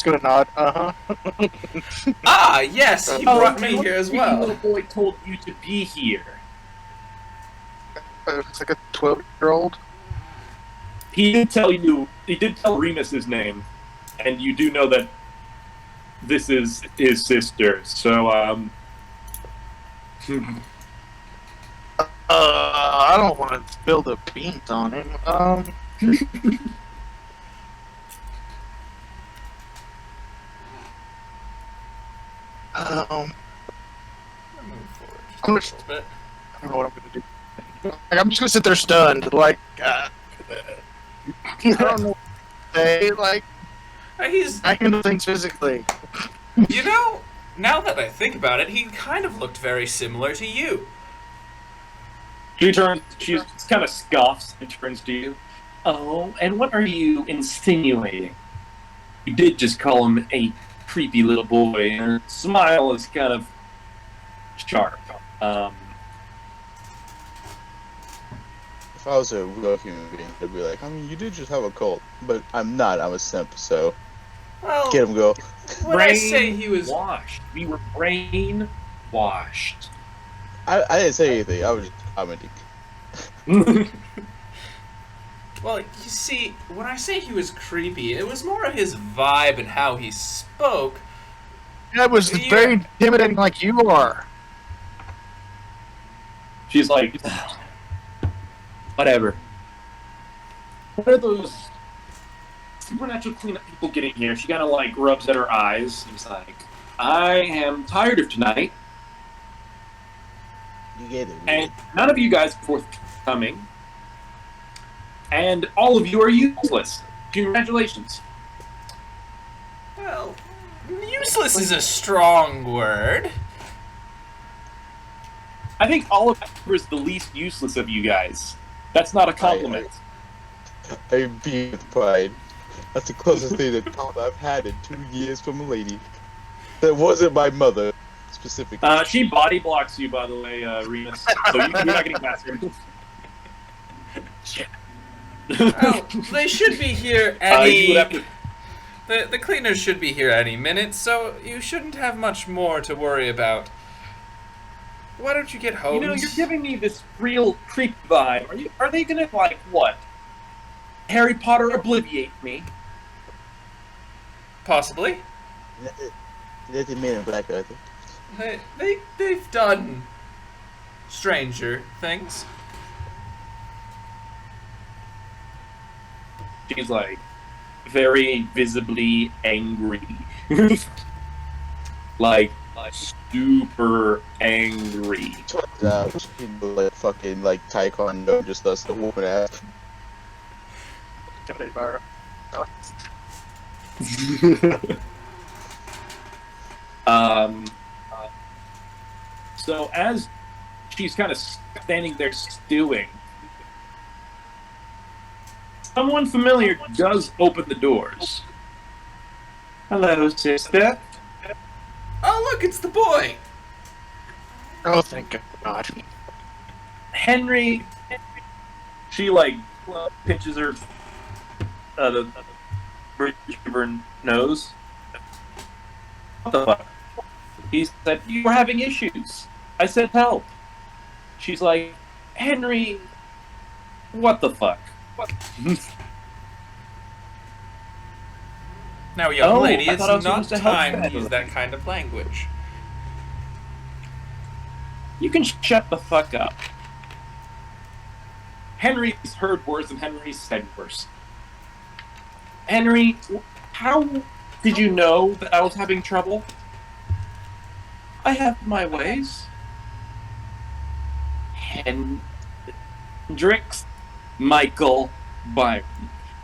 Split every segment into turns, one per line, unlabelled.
Just gonna nod.
Ah, yes, he
Oh,
brought me
and what
here as
creepy
well.
little boy told you to be here?
It's like a 12-year-old.
He did tell you. He did tell Remus his name, and you do know that this is his sister. So,
I don't want to spill the beans on him. Um,
Move forward just
I'm
a
just,
little bit.
I don't know what I'm gonna do. Like, I'm just gonna sit there stunned. Like, I don't know what to say. Like,
He's,
I handle things physically.
you know, now that I think about it, he kind of looked very similar to you.
she turns. She kind of scoffs and turns to you. Oh, and what are you insinuating? You did just call him a creepy little boy, and her smile is kind of sharp.
If I was a real human being, I'd be like, I mean, you did just have a cult, but I'm not. I'm a simp, so
Well,
get him go.
when I say he was,
washed, we were brain washed.
I didn't say anything. I was just commenting.
well, you see, when I say he was creepy, it was more of his vibe and how he spoke.
That was
Yeah.
very intimidating, like you are.
She's like, whatever. What are those supernatural cleanup people getting here? She kind of like rubs at her eyes. She's like, I am tired of tonight,
You get it.
and none of you guys are forthcoming, and all of you are useless. Congratulations.
Well, useless is a strong word.
I think Oliver is the least useless of you guys. That's not a compliment.
I beat with pride. That's the closest thing to top I've had in 2 years from a lady. That wasn't my mother, specifically.
She body blocks you, by the way, Remus. So you're not getting past her.
Well, they should be here
You
any.
would have to.
The cleaners should be here any minute, so you shouldn't have much more to worry about. Why don't you get home?
You know, you're giving me this real creep vibe. Are they gonna like what? Harry Potter obliviate me?
Possibly.
That's the man in Black Earth.
They've done stranger things.
She's like very visibly angry. like super angry.
Turns out she was like fucking like taekwondo, just us the woman ass.
Intimidated by her.
So as she's kind of standing there stewing, someone familiar does open the doors. Hello, sister.
Oh, look, it's the boy.
Oh, thank God.
Henry. She like pinches her the bridge of her nose. What the fuck? He said, you were having issues. I said, help. She's like, Henry, what the fuck? What?
Now, young
Oh,
lady,
I
it's
thought I was
not
supposed to help
time to
you.
use that kind of language.
You can shut the fuck up. Henry's heard worse and Henry's said worse. Henry, how did you know that I was having trouble? I have my ways. Hendrix, Michael, Byron.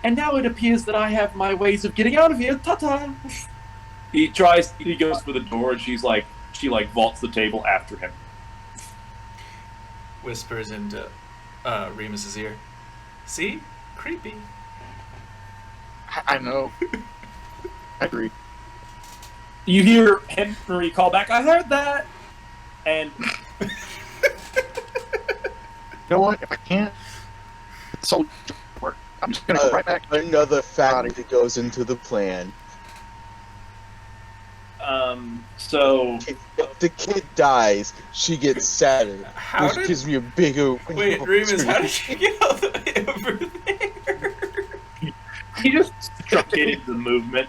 And now it appears that I have my ways of getting out of here. Ta-ta! He goes for the door and she vaults the table after him.
Whispers into Remus's ear. See? Creepy.
I know. I agree.
You hear Henry call back, I heard that! And
You know what? If I can't, so work. I'm just gonna go right back.
Another factor that goes into the plan.
So
If the kid dies, she gets sadder,
How
which
did-
gives me a bigger window
Wait,
of
Remus, how did
opportunity.
you get all the way over there?
he just truncated the movement.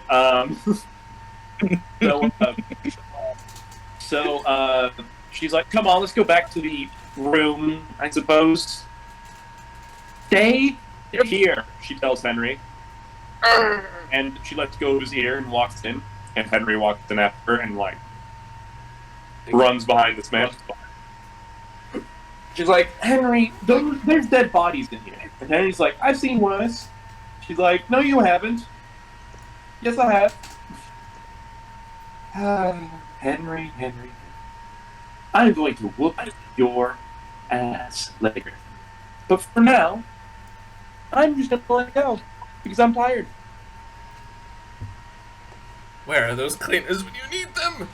So she's like, "Come on, let's go back to the room, I suppose." Stay here, she tells Henry, and she lets go of his ear and walks in. And Henry walks in after her and like runs behind this man. She's like, "Henry, there's dead bodies in here." And Henry's like, "I've seen worse." She's like, "No, you haven't." "Yes, I have." Henry. I'm going to whoop your ass later. But for now, I'm just going to let it go. Because I'm tired.
Where are those cleaners when you need them?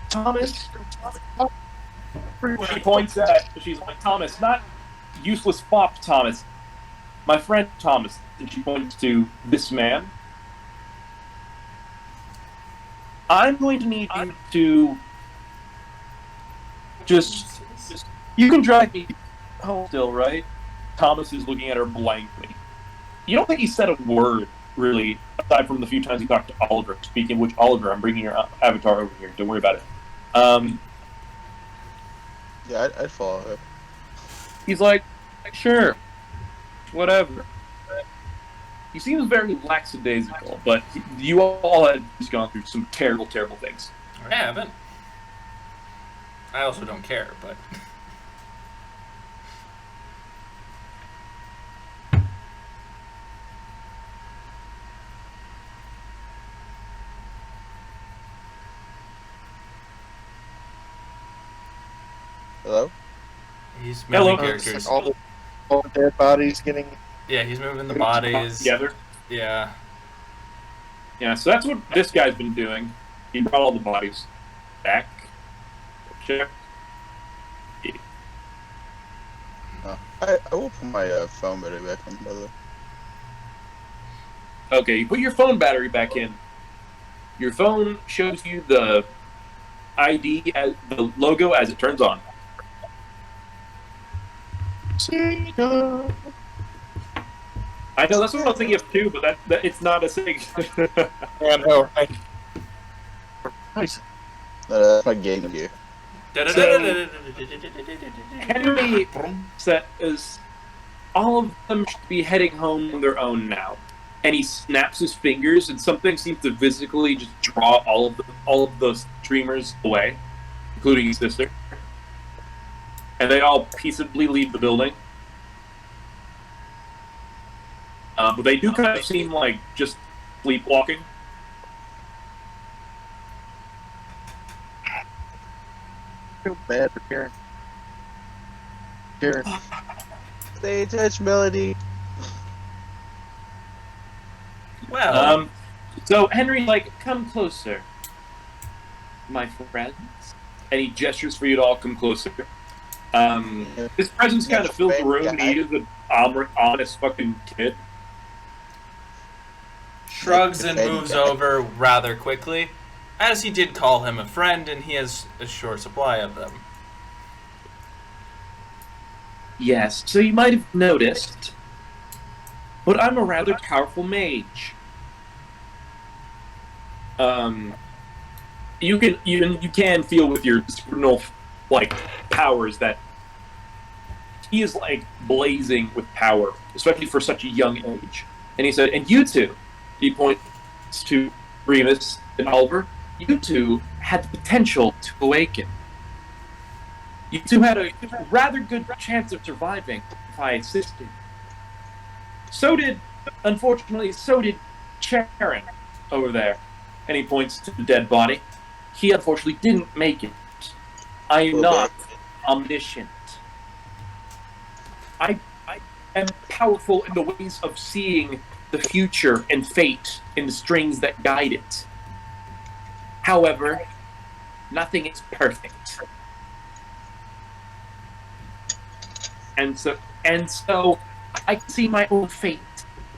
Thomas. She points at, she's like, "Thomas, not useless fop Thomas. My friend Thomas." And she points to this man. "I'm going to need you to just you can drive me home still, right?" Thomas is looking at her blankly. You don't think he said a word, really, aside from the few times he talked to Oliver. Speaking of which, Oliver, I'm bringing your avatar over here. Don't worry about it.
Yeah, I'd follow her.
He's like, "Sure, whatever." He seems very lackadaisical, but you all had just gone through some terrible, terrible things.
I haven't. I also don't care, but...
Hello?
He's moving
Hello.
characters.
All the dead bodies getting.
Yeah, he's moving the bodies.
Together.
Yeah.
Yeah, so that's what this guy's been doing. He brought all the bodies back. Check.
I will put my phone battery back on, by the way.
Okay, you put your phone battery back in. Your phone shows you the ID, as the logo as it turns on. I know, that's what I was thinking of too, but that it's not a thing.
Yeah, no. Nice.
That's my game gear.
Henry says all of them should be heading home on their own now. And he snaps his fingers, and something seems to physically just draw all of those dreamers away, including his sister. And they all peaceably leave the building. But they do kind of seem like just sleepwalking.
I feel bad for Karen. Karen.
Stay in touch, Melody.
Well,
So Henry, like, come closer, my friends. And he gestures for you to all come closer. His presence kind of fills the room, and he is an honest fucking kid.
shrugs and moves over rather quickly, as he did call him a friend, and he has a short supply of them.
Yes, so you might have noticed, but I'm a rather powerful mage. You can feel with your supernal like powers that he is like blazing with power, especially for such a young age. And he said, "And you two," he points to Remus and Oliver, "you two had the potential to awaken. You two had a rather good chance of surviving if I assisted. Unfortunately, so did Charon over there." And he points to the dead body. "He unfortunately didn't make it. I am not omniscient. I am powerful in the ways of seeing the future and fate in the strings that guide it. However, nothing is perfect. And so I I can see my own fate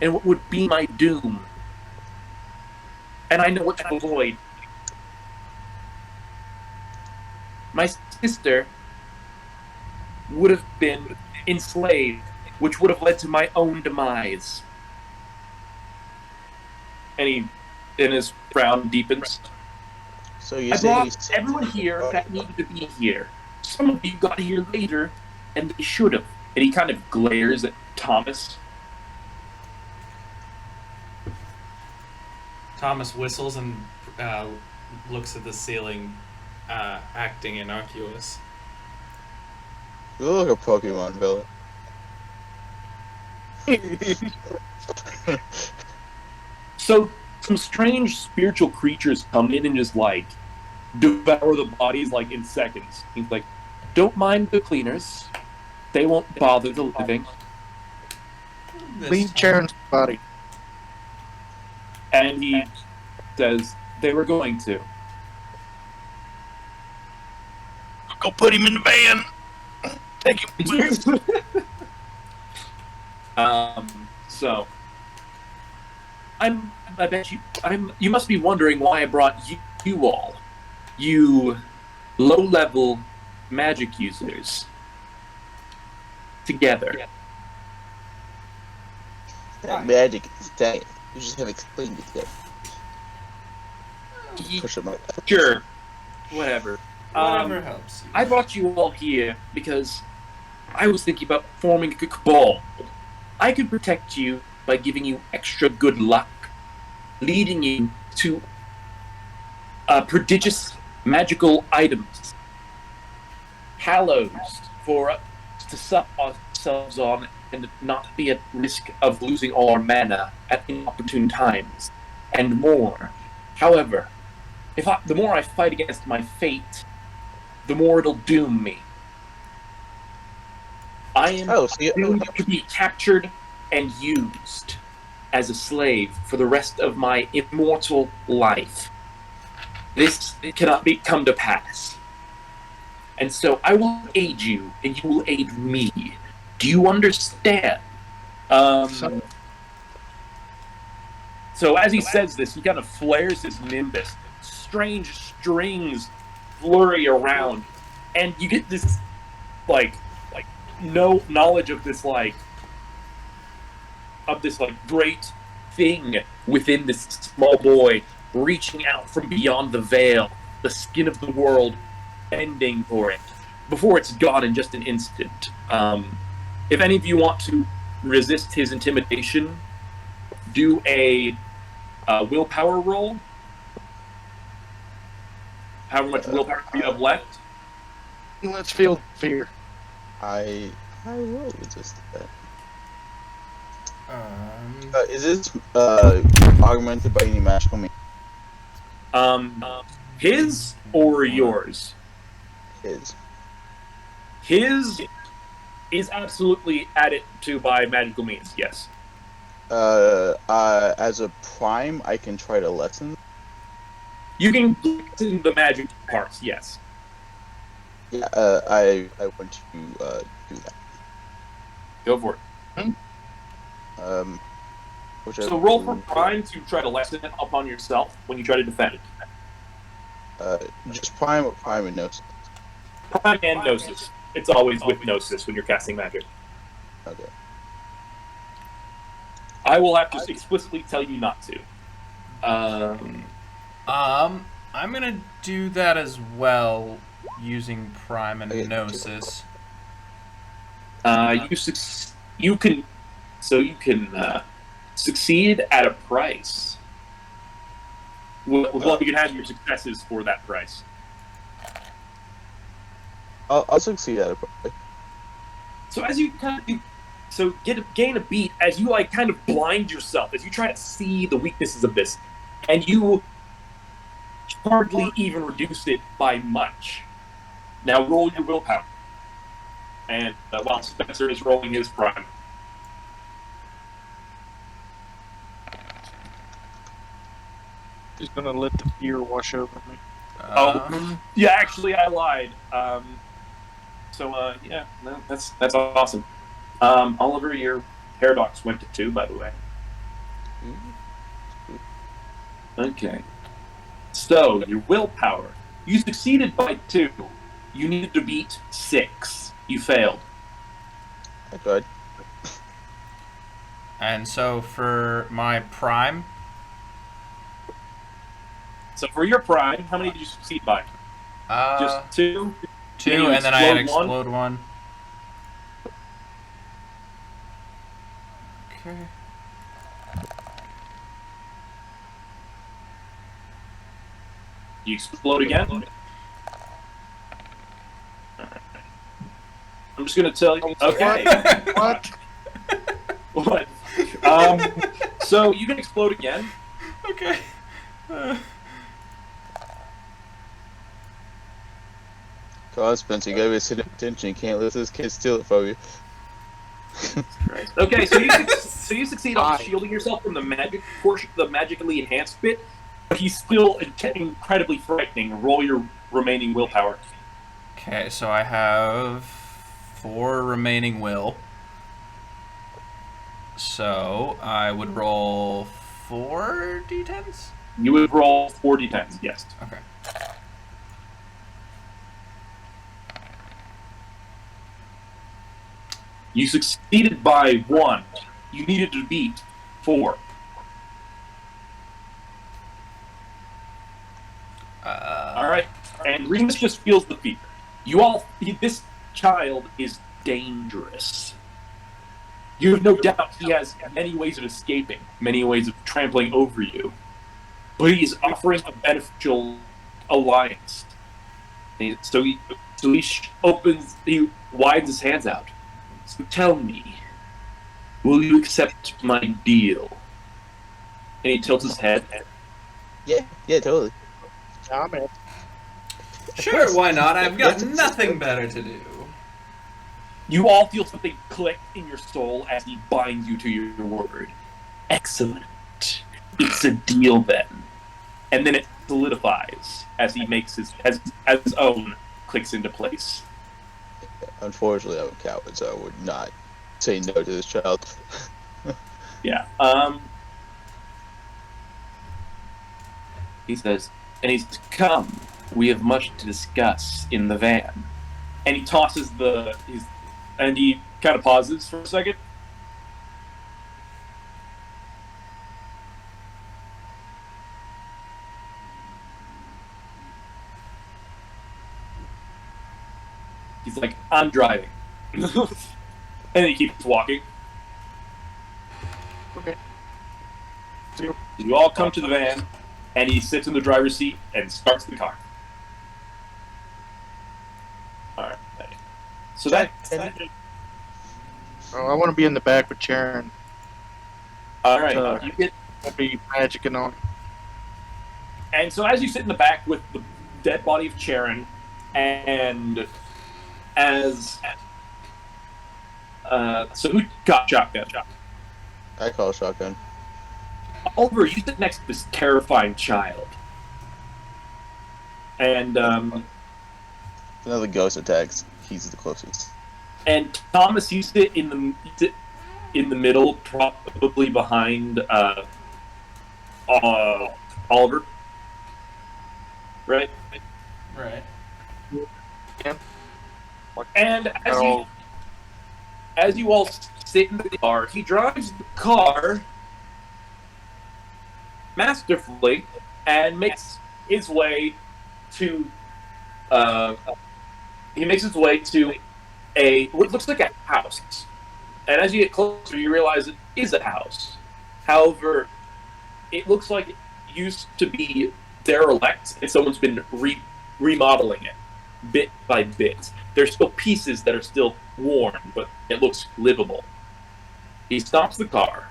and what would be my doom. And I know what to avoid. My sister would have been enslaved, which would have led to my own demise. And his frown deepens.
So you
I
say
brought everyone here that needed to be here. Some of you got here later, and they should have. And he kind of glares at Thomas.
Thomas whistles and looks at the ceiling, acting innocuous.
you look like a Pokemon villain.
So some strange spiritual creatures come in and just like devour the bodies like in seconds. He's like, don't mind the cleaners. They won't bother the living.
Leave Charon's body.
And he says they were going to.
Go put him in the van. Take him.
So I bet you must be wondering why I brought you all. You low-level magic users together.
That magic is dying. You just haven't explained it yet. Push him out.
Sure. Whatever.
Whatever helps you.
I brought you all here because I was thinking about forming a cabal. I could protect you by giving you extra good luck, leading you to prodigious magical items, hallows for us to sup ourselves on and not be at risk of losing all our mana at inopportune times, and more. However, the more I fight against my fate, the more it'll doom me. I am doomed to be captured and used as a slave for the rest of my immortal life. This cannot come to pass. And so I will aid you, and you will aid me. Do you understand? So as he says this, he kind of flares his nimbus. Strange strings flurry around, and you get this, like no knowledge of this, great thing within this small boy reaching out from beyond the veil, the skin of the world bending for it, before it's gone in just an instant. If any of you want to resist his intimidation, do a willpower roll. However much willpower you have left.
Let's feel fear.
I will resist that.
Um,
Is this augmented by any magical means?
His or yours? His is absolutely added to by magical means, yes.
As a prime, I can try to lessen.
You can lessen the magic parts, yes.
Yeah, I want to do that.
Go for it. So roll for prime to try to lessen it upon yourself when you try to defend it.
Just prime or prime and gnosis?
Prime and gnosis. It's always with gnosis when you're casting magic.
Okay.
I will have to explicitly tell you not to.
I'm gonna do that as well, using Prime and
Okay.
Gnosis.
You can succeed at a price. Well, you can have your successes for that price.
I'll succeed at it.
So as you gain a beat, as you kind of blind yourself, as you try to see the weaknesses of this, and you hardly even reduce it by much. Now roll your willpower. And while Spencer is rolling his prime.
He's gonna let the fear wash over me.
Yeah, actually I lied. Yeah, no, that's awesome. Oliver, you're Paradox went to 2, by the way. Okay. So, your willpower. You succeeded by 2. You needed to beat 6. You failed.
Good.
And so for my prime,
So for your prime, how many did you succeed by? Just 2?
2, and then I had explode 1. Okay.
You explode again? I'm just going to tell you. Okay.
What?
What? So you can explode again.
Okay.
Come on, Spencer, you gotta be sitting attention. You can't let this kid steal it from you.
Okay, so you succeed on shielding yourself from the magic portion, the magically enhanced bit, but he's still incredibly frightening. Roll your remaining willpower.
Okay, so I have 4 remaining will. So I would roll 4 d10s?
You would roll 4d10s, yes.
Okay.
You succeeded by 1. You needed to beat 4. All right, and Remus just feels the fear. This child is dangerous. You have no doubt he has many ways of escaping, many ways of trampling over you. But he is offering a beneficial alliance. So he widens his hands out. So tell me, will you accept my deal? And he tilts his head.
Yeah, totally.
Comment.
Sure, why not? I've got nothing better to do.
You all feel something click in your soul as he binds you to your word. Excellent. It's a deal then. And then it solidifies as he makes his own clicks into place.
Unfortunately, I'm a coward, so I would not say no to this child.
Yeah. He says, come, we have much to discuss in the van. And he tosses and he kind of pauses for a second. He's like, I'm driving. And he keeps walking.
Okay.
You all come to the van, and he sits in the driver's seat and starts the car. Alright. So
Oh, I want to be in the back with Sharon.
alright, you get.
Won't be magic and all.
And so as you sit in the back with the dead body of Charon, and so who got shotgun?
I call shotgun.
Oliver, you sit next to this terrifying child. And
Another ghost attacks. He's the closest.
and Thomas, you sit in the middle, probably behind Oliver. Right?
Right.
And as you all sit in the car, he drives the car masterfully and makes his way to what looks like a house. And as you get closer, you realize it is a house. However, it looks like it used to be derelict, and someone's been remodeling it bit by bit. There's still pieces that are still worn, but it looks livable. He stops the car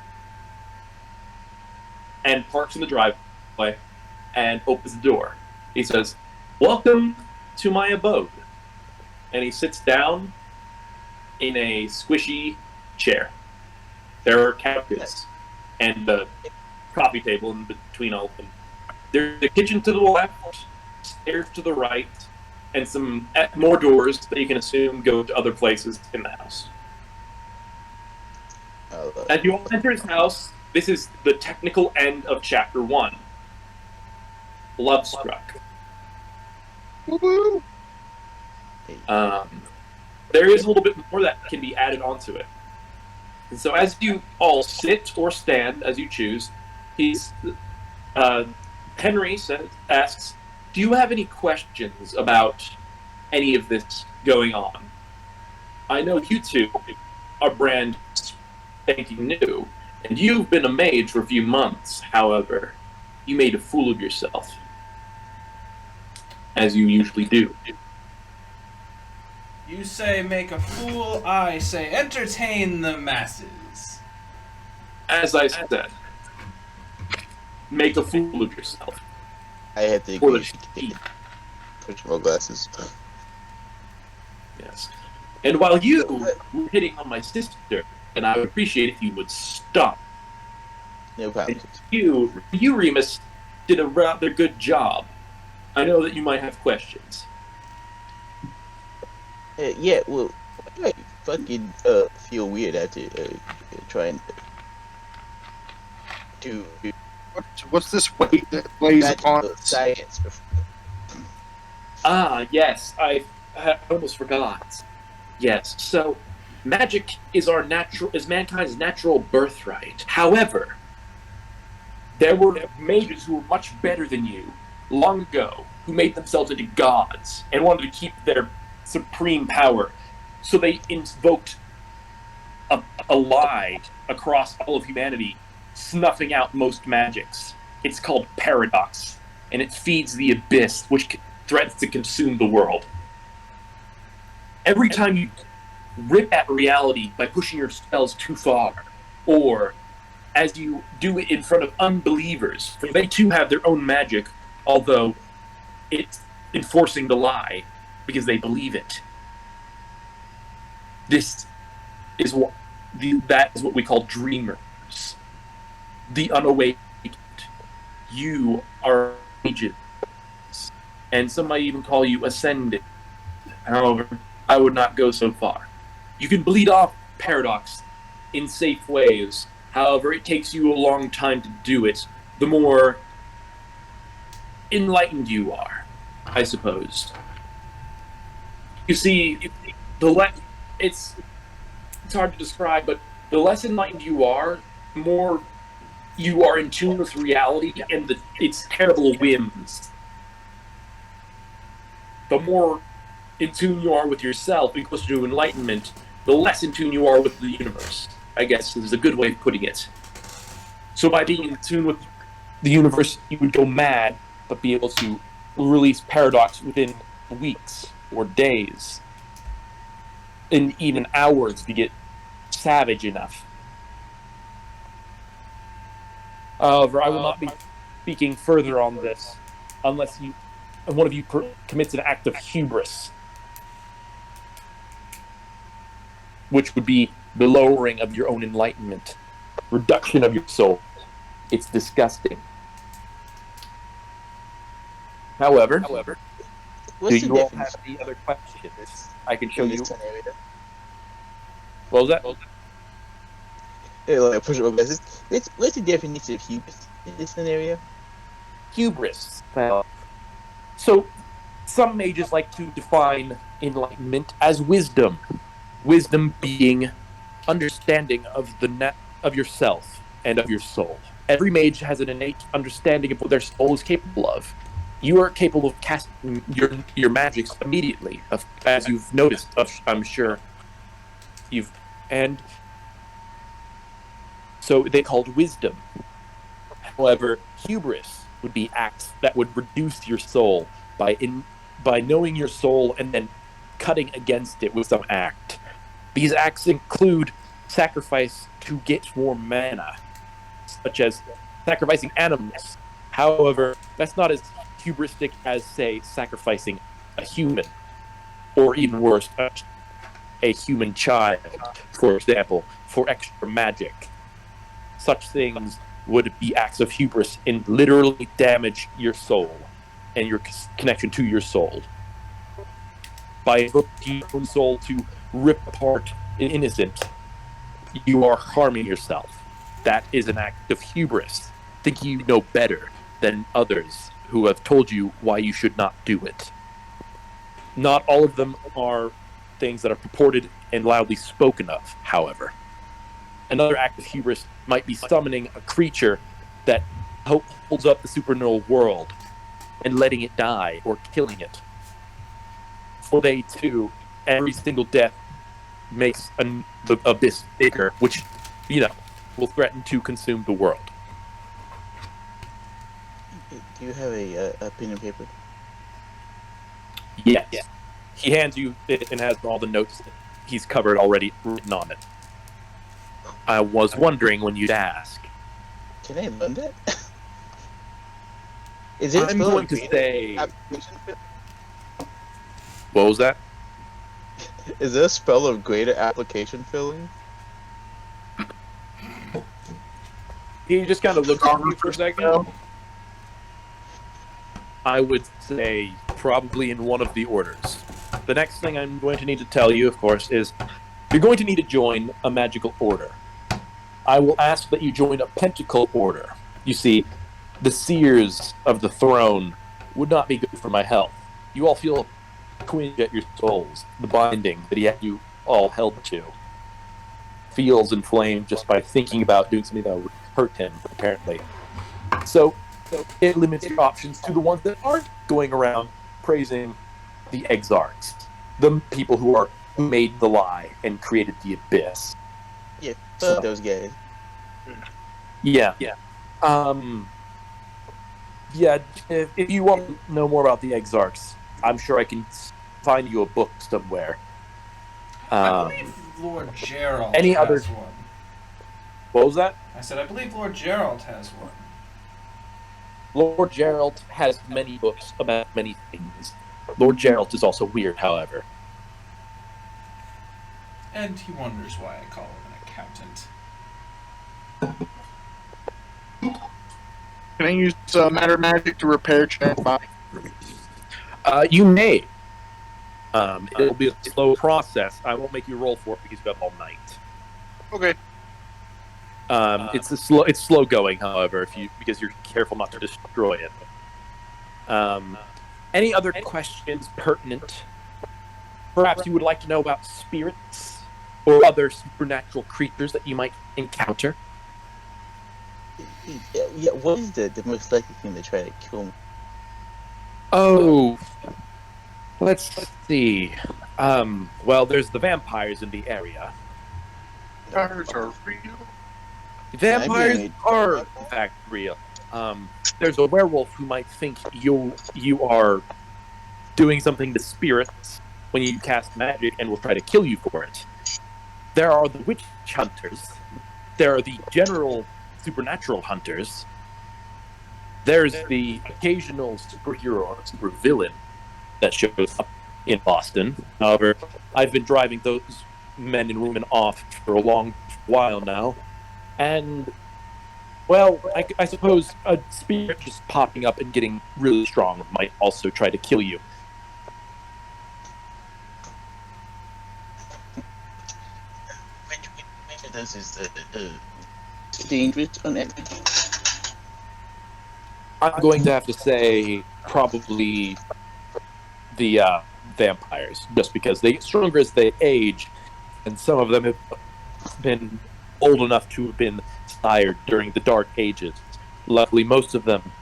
and parks in the driveway and opens the door. He says, "Welcome to my abode." And he sits down in a squishy chair. There are cabinets and a coffee table in between all of them. There's a kitchen to the left, stairs to the right, and some more doors that you can assume go to other places in the house. As you all enter his house, this is the technical end of Chapter 1. Love Struck. There is a little bit more that can be added onto it. And so as you all sit or stand, as you choose, Henry asks, do you have any questions about any of this going on? I know you two are brand spanking new, and you've been a mage for a few months. However, you made a fool of yourself, as you usually do.
You say make a fool, I say entertain the masses.
As I said, make a fool of yourself.
I have to
For
agree.
the
Put your glasses.
Yes. And while you were hitting on my sister, and I would appreciate if you would stop.
No problem.
You, Remus, did a rather good job. I know that you might have questions.
Yeah, well, I fucking feel weird after trying to do
What's this weight that lays upon
magical
us?
science.
Ah, yes, I almost forgot. Yes, so magic is mankind's natural birthright. However, there were mages who were much better than you long ago who made themselves into gods and wanted to keep their supreme power. So they invoked a lie across all of humanity, snuffing out most magics. It's called paradox, and it feeds the abyss, which threatens to consume the world. Every time you rip at reality by pushing your spells too far, or as you do it in front of unbelievers, for they too have their own magic, although it's enforcing the lie because they believe it. This is that is what we call dreamers, the unawakened. You are mages, and some might even call you ascended. However, I would not go so far. You can bleed off paradox in safe ways. However, it takes you a long time to do it. The more enlightened you are, I suppose. You see, it's hard to describe, but the less enlightened you are, the more you are in tune with reality and its terrible whims. The more in tune you are with yourself and closer to enlightenment, the less in tune you are with the universe, I guess is a good way of putting it. So by being in tune with the universe, you would go mad, but be able to release paradox within weeks or days, and even hours to get savage enough. However, I will not be speaking further on this unless one of you commits an act of hubris, which would be the lowering of your own enlightenment, reduction of your soul. It's disgusting. However,
What's
do
the
you all
difference
have any other questions? I can show
in
you.
this scenario?
What was that?
Yeah, like push up my glasses. What's the definition of hubris in this scenario?
Hubris. So, some mages like to define enlightenment as wisdom. Wisdom being understanding of of yourself and of your soul. Every mage has an innate understanding of what their soul is capable of. You are capable of casting your magics immediately, as you've noticed. I'm sure and so they called wisdom. However, hubris would be acts that would reduce your soul by knowing your soul and then cutting against it with some act. These acts include sacrifice to get more mana, such as sacrificing animals. However, that's not as hubristic as, say, sacrificing a human, or even worse, a human child, for example, for extra magic. Such things would be acts of hubris and literally damage your soul and your connection to your soul. By invoking your own soul to rip apart an innocent,
you are harming yourself. That is an act of hubris, thinking you know better than others who have told you why you should not do it. Not all of them are things that are purported and loudly spoken of, however. Another act of hubris might be summoning a creature that holds up the supernatural world and letting it die or killing it. For they too, every single death makes the abyss bigger, which, will threaten to consume the world.
Do you have a pen and paper?
Yes. He hands you it and has all the notes that he's covered already written on it. I was wondering when you'd ask.
Can I learn that? Is it
I'm going to say.
application?
What was that?
Is there a spell of greater application filling?
He just kind of looks at you for a second. I would say probably in one of the orders. The next thing I'm going to need to tell you, of course, is you're going to need to join a magical order. I will ask that you join a pentacle order. You see, the seers of the throne would not be good for my health. You all feel a twinge at your souls. The binding that he had you all held to feels inflamed just by thinking about doing something that would hurt him, apparently. So it limits your options to the ones that aren't going around praising the exarchs, the people who made the lie and created the abyss.
Yeah, fuck those guys.
Yeah. Yeah, if you want to know more about the exarchs, I'm sure I can find you a book somewhere.
I believe Lord Gerald
any
has
other-
one.
What was that?
I said, I believe Lord Gerald has one.
Lord Gerald has many books about many things. Lord Gerald is also weird, however.
And he wonders why I call him an accountant.
Can I use matter magic to repair check by?
You may. It'll be a slow process. I won't make you roll for it because you have all night.
Okay.
It's slow going, however, because you're careful not to destroy it. Any other questions pertinent? Perhaps you would like to know about spirits or other supernatural creatures that you might encounter.
Yeah, what is the most likely thing to try to kill me?
Oh, let's see. Well, there's the vampires in the area.
Vampires are real.
Vampires
made-
are, in fact, real. There's a werewolf who might think you are doing something to spirits when you cast magic and will try to kill you for it. There are the witch hunters. There are the general supernatural hunters. There's the occasional superhero or supervillain that shows up in Boston. However, I've been driving those men and women off for a long while now. And, well, I suppose a spirit just popping up and getting really strong might also try to kill you.
Which of those is dangerous on average?
I'm going to have to say probably the vampires, just because they get stronger as they age, and some of them have been old enough to have been sired during the Dark Ages. Luckily, most of them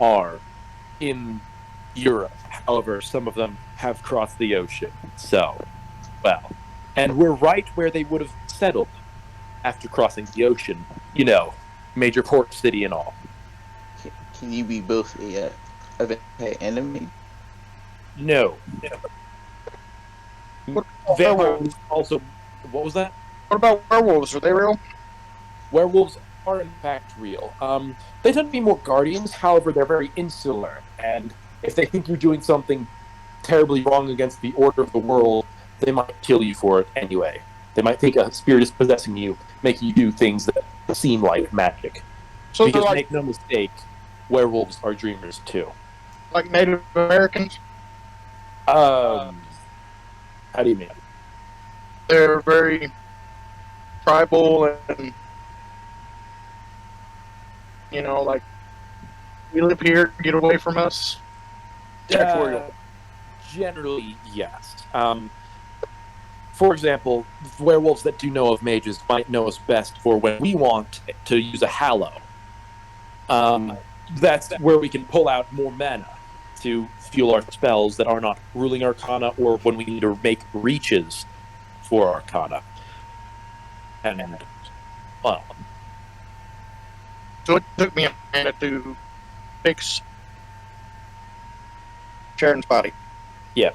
are in Europe. However, some of them have crossed the ocean. So, well, and we're right where they would have settled after crossing the ocean. You know, major port city and all.
Can you be both a vampire and a maid?
No. Vampires also. What was that?
What about werewolves? Are they real?
Werewolves are in fact real. They tend to be more guardians, however, they're very insular, and if they think you're doing something terribly wrong against the order of the world, they might kill you for it anyway. They might think a spirit is possessing you, making you do things that seem like magic.
So they're
Because
like,
make no mistake, werewolves are dreamers too.
like Native Americans?
How do you mean?
They're very tribal and, you know, like, we live here, get away from us? Territorial.
Generally, yes. For example, werewolves that do know of mages might know us best for when we want to use a hallow. That's where we can pull out more mana to fuel our spells that are not ruling arcana, or when we need to make reaches for arcana. And, well,
So it took me a minute to fix Sharon's body.
yeah.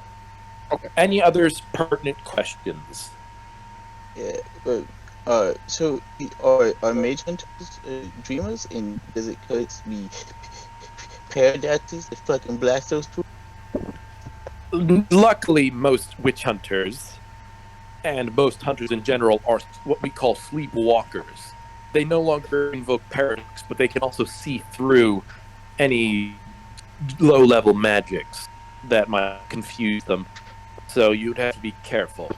Okay.
Any others pertinent questions?
Yeah, but so are mage hunters dreamers, and does it cause me paradoxes that fucking blast those fools?
Luckily, most witch hunters and most hunters in general are what we call sleepwalkers. They no longer invoke paradox, but they can also see through any low level magics that might confuse them. So you'd have to be careful.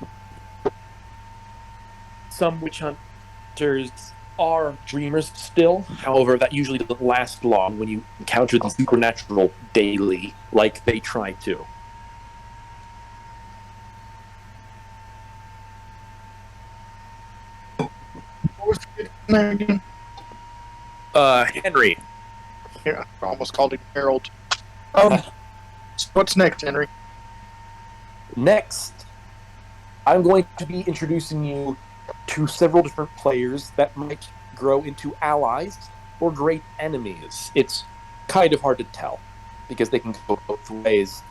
Some witch hunters are dreamers still. However, that usually doesn't last long when you encounter the supernatural daily, like they try to.
What was his name again?
Henry.
Yeah, I almost called him Harold. So what's next, Henry?
Next, I'm going to be introducing you to several different players that might grow into allies or great enemies. It's kind of hard to tell because they can go both ways.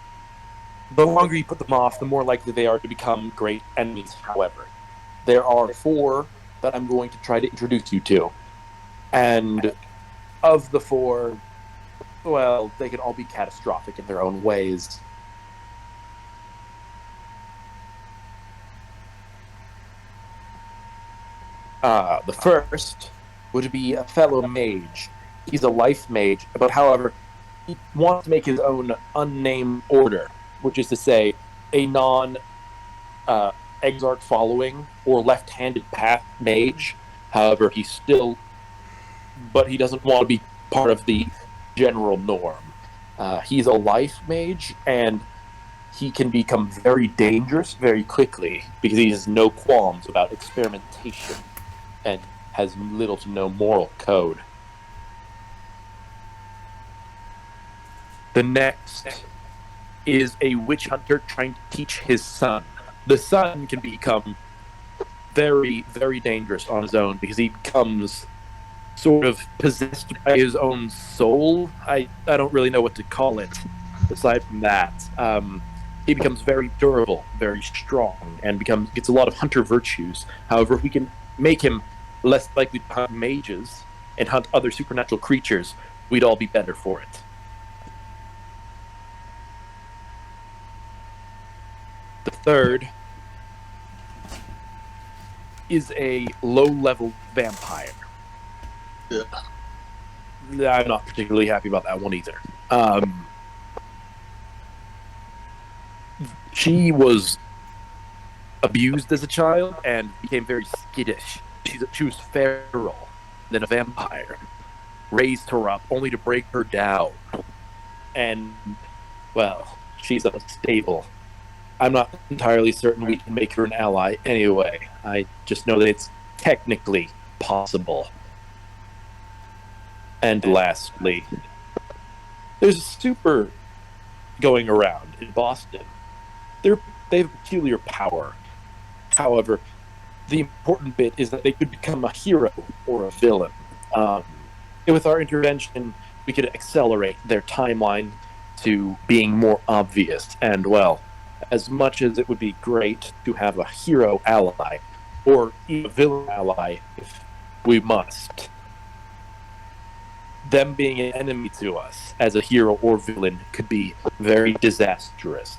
The longer you put them off, the more likely they are to become great enemies, however. There are 4 that I'm going to try to introduce you to. And of the 4, well, they can all be catastrophic in their own ways. The first would be a fellow mage. He's a life mage, but however, he wants to make his own unnamed order, which is to say, a non Exarch following or left handed path mage. However, but he doesn't want to be part of the general norm. He's a life mage, and he can become very dangerous very quickly because he has no qualms about experimentation and has little to no moral code. The next is a witch hunter trying to teach his son. The son can become very, very dangerous on his own because he becomes sort of possessed by his own soul. I don't really know what to call it aside from that. He becomes very durable, very strong, and gets a lot of hunter virtues. However, if we can make him less likely to hunt mages and hunt other supernatural creatures, we'd all be better for it. The third is a low-level vampire.
Yeah.
I'm not particularly happy about that one either. She was abused as a child and became very skittish. She was feral, then a vampire. Raised her up only to break her down. And, well, she's unstable. I'm not entirely certain we can make her an ally anyway. I just know that it's technically possible. And lastly, there's a super going around in Boston. They have peculiar power. However, the important bit is that they could become a hero or a villain. With our intervention, we could accelerate their timeline to being more obvious. And, well, as much as it would be great to have a hero ally, or even a villain ally if we must, them being an enemy to us as a hero or villain could be very disastrous.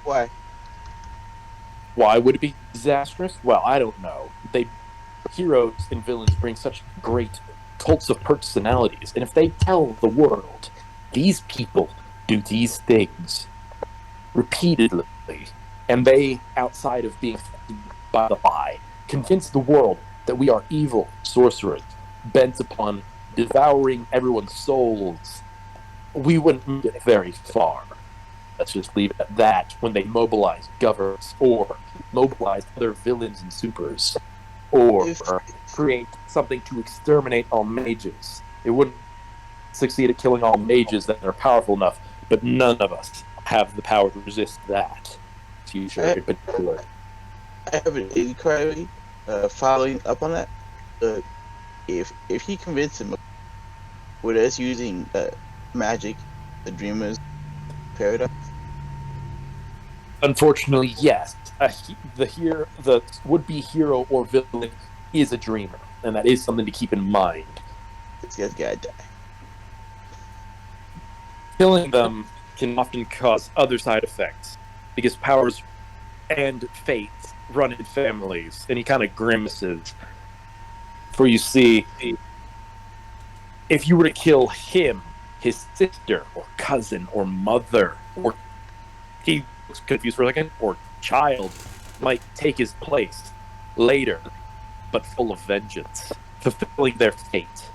Why?
Why would it be disastrous? Well, I don't know. Heroes and villains bring such great cults of personalities. And if they tell the world, these people do these things repeatedly, and they, outside of being affected by the lie, convince the world that we are evil sorcerers, bent upon devouring everyone's souls, we wouldn't get very far. Let's just leave it at that when they mobilize governments, or mobilize other villains and supers, or create something to exterminate all mages. It wouldn't succeed at killing all mages that are powerful enough, but none of us have the power to resist that future in particular.
I have an inquiry following up on that. If he convinced him with us using magic, the Dreamer's paradox.
Unfortunately, yes. The would-be hero or villain is a dreamer, and that is something to keep in mind.
This guy's gotta die.
Killing them can often cause other side effects, because powers and fates run in families, and he kind of grimaces. For you see, if you were to kill him, his sister, or cousin, or mother, or he looks confused for a second, or child might take his place later, but full of vengeance, fulfilling their fate,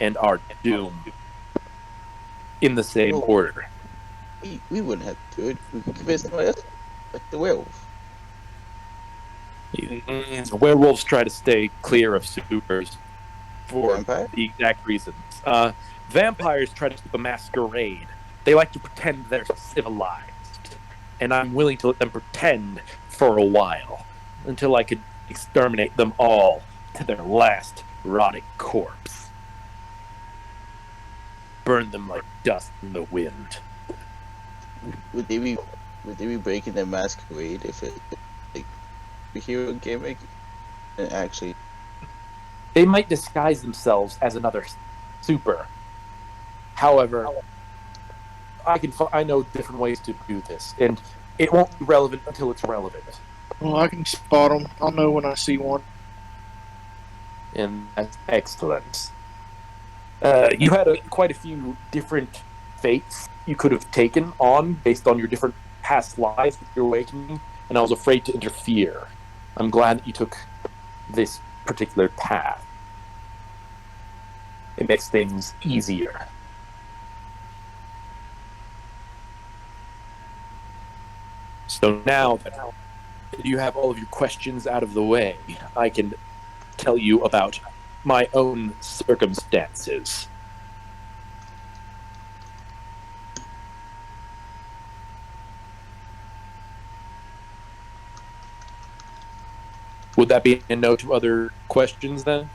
and are doomed in the same order.
We wouldn't have to do it. We could convince somebody else, like the werewolf.
Werewolves try to stay clear of supers for
Vampire?
the exact reasons. Vampires try to keep a masquerade. They like to pretend they're civilized, and I'm willing to let them pretend for a while until I could exterminate them all to their last rotting corpse. Burn them like dust in the wind.
Would they be breaking their masquerade if it like the hero gimmick and actually
They might disguise themselves as another super. However, I know different ways to do this, and it won't be relevant until it's relevant.
Well, I can spot them. I'll know when I see one.
And that's excellent. You had quite a few different fates you could have taken on based on your different past lives with your awakening, and I was afraid to interfere. I'm glad that you took this particular path. It makes things easier. So now that you have all of your questions out of the way, I can tell you about my own circumstances. Would that be a no to other questions then?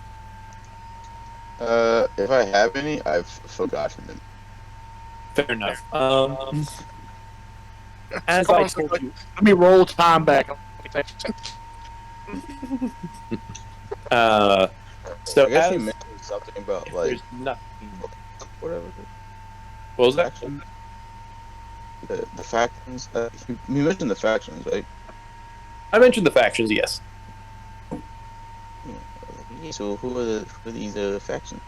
if I have any, I've forgotten them.
Fair enough. As I told you,
Let me roll time back.
so
I guess he
as
mentioned something about like
there's nothing.
whatever
What was that?
faction. The factions. You mentioned the factions, right?
I mentioned the factions, yes.
Yeah, so who are these factions?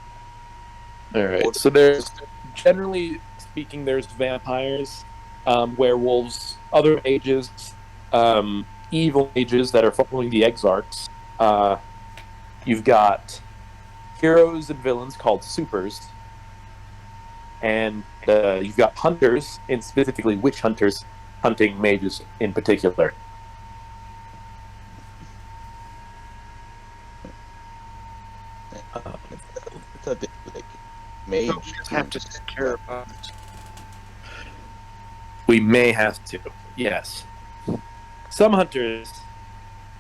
All right. So there's, generally speaking, there's vampires, werewolves, other mages, evil mages that are following the exarchs. You've got heroes and villains called supers, and you've got hunters, and specifically witch hunters, hunting mages in particular.
I thought they were like mage.
We just have to take care of us.
We may have to, yes. Some hunters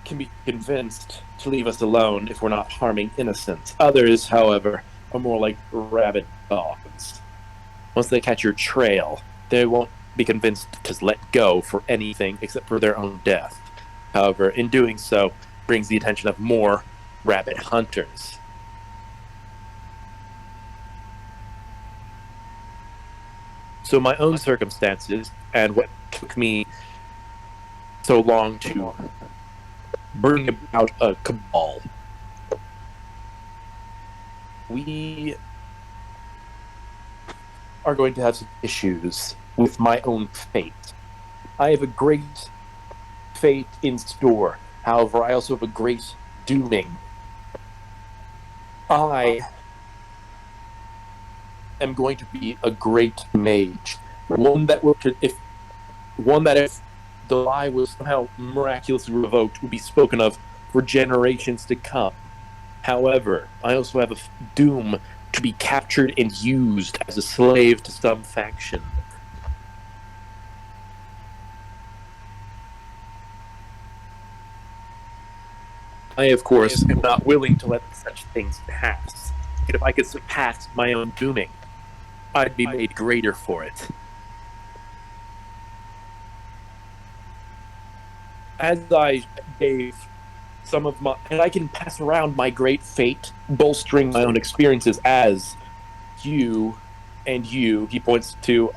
can be convinced to leave us alone if we're not harming innocents. Others, however, are more like rabid dogs. Once they catch your trail, they won't be convinced to let go for anything except for their own death. However, in doing so, brings the attention of more rabid hunters. So my own circumstances, and what took me so long to bring about a cabal, we are going to have some issues with my own fate. I have a great fate in store. However, I also have a great dooming. I am going to be a great mage. One that will, if the lie was somehow miraculously revoked, would be spoken of for generations to come. However, I also have a doom to be captured and used as a slave to some faction. I, of course, am not willing to let such things pass. And if I could surpass my own dooming, I'd be made greater for it. As I gave some of my, and I can pass around my great fate, bolstering my own experiences as you and you. He points to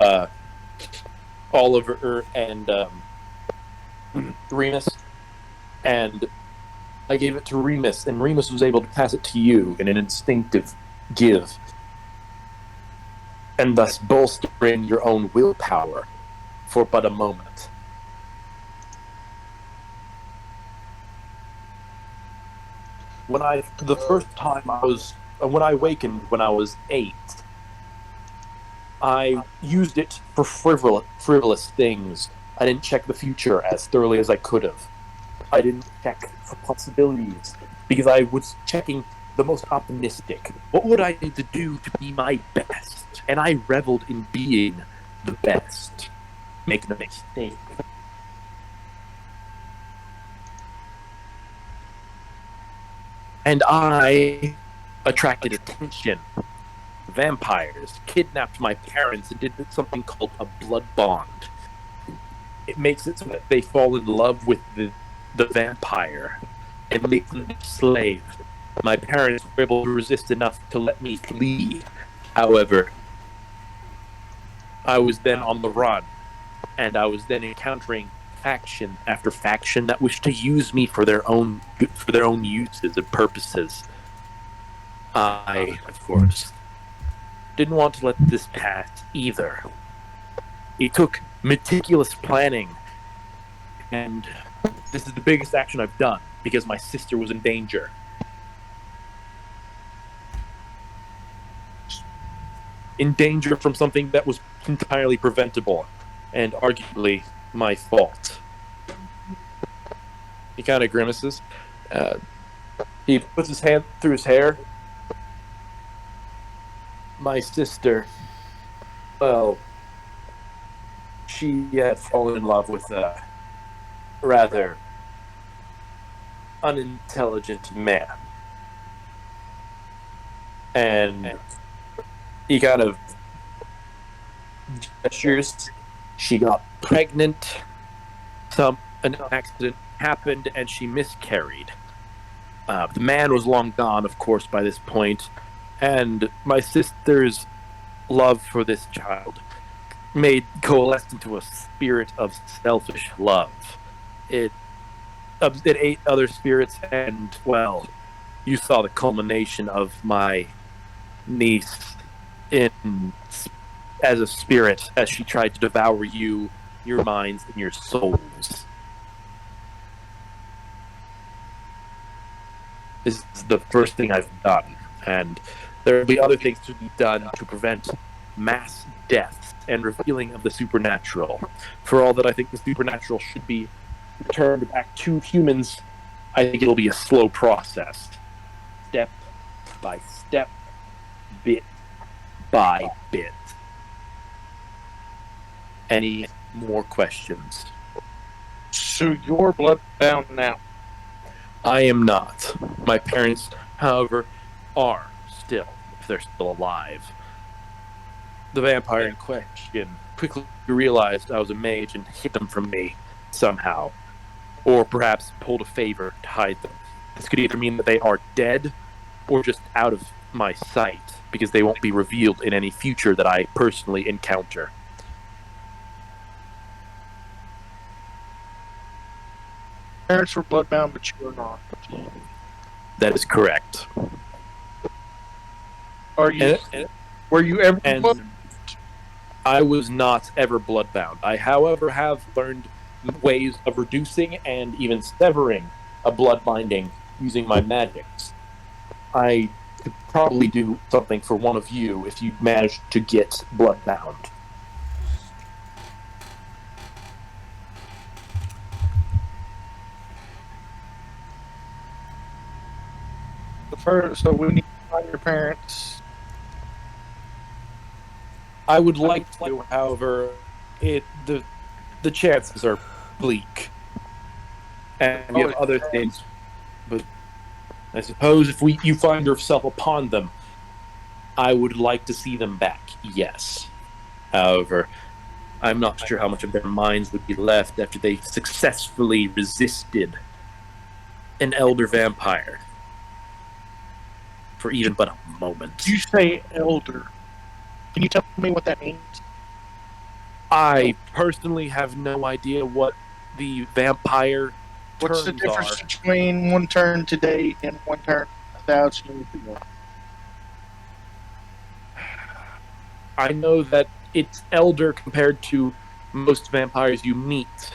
Oliver and Remus, and I gave it to Remus, and Remus was able to pass it to you in an instinctive give, and thus bolstering your own willpower for but a moment. When I awakened when I was 8, I used it for frivolous things. I didn't check the future as thoroughly as I could have. I didn't check for possibilities because I was checking the most optimistic. What would I need to do to be my best? And I reveled in being the best. Make no mistake. And I attracted attention. Vampires kidnapped my parents and did something called a blood bond. It makes it so that they fall in love with the vampire and make them their slave. My parents were able to resist enough to let me flee. However, I was then on the run, and I was then encountering faction after faction that wished to use me for their own uses and purposes. I, of course, didn't want to let this pass either. It took meticulous planning, and this is the biggest action I've done because my sister was in danger. In danger from something that was entirely preventable and arguably my fault. He kind of grimaces. He puts his hand through his hair. My sister, well, she had fallen in love with a rather unintelligent man. And he kind of gestures. She got pregnant. An accident happened, and she miscarried. The man was long gone, of course, by this point, and my sister's love for this child coalesced into a spirit of selfish love. It ate other spirits, and, well, you saw the culmination of my niece as a spirit as she tried to devour you, your minds, and your souls. This is the first thing I've done, and there will be other things to be done to prevent mass deaths and revealing of the supernatural. For all that I think the supernatural should be returned back to humans, I think it'll be a slow process. Step by step, bit by bit. Any more questions?
So you're bloodbound now.
I am not. My parents, however, are still, if they're still alive. The vampire in question quickly realized I was a mage and hid them from me somehow. Or perhaps pulled a favor to hide them. This could either mean that they are dead or just out of my sight, because they won't be revealed in any future that I personally encounter.
Parents were bloodbound, but you were not.
That is correct.
Are you? Were you ever?
And I was not ever bloodbound. I, however, have learned ways of reducing and even severing a blood binding using my magics. I could probably do something for one of you if you managed to get bloodbound.
So we need to find your parents.
I would like to, however, the chances are bleak, and we have other things. But I suppose if you find yourself upon them, I would like to see them back. Yes. However, I'm not sure how much of their minds would be left after they successfully resisted an elder vampire for even but a moment.
You say elder. Can you tell me what that means?
I personally have no idea what the vampire
What's the
terms
difference
are.
between one turn today and one turn 1,000 years ago?
I know that it's elder compared to most vampires you meet.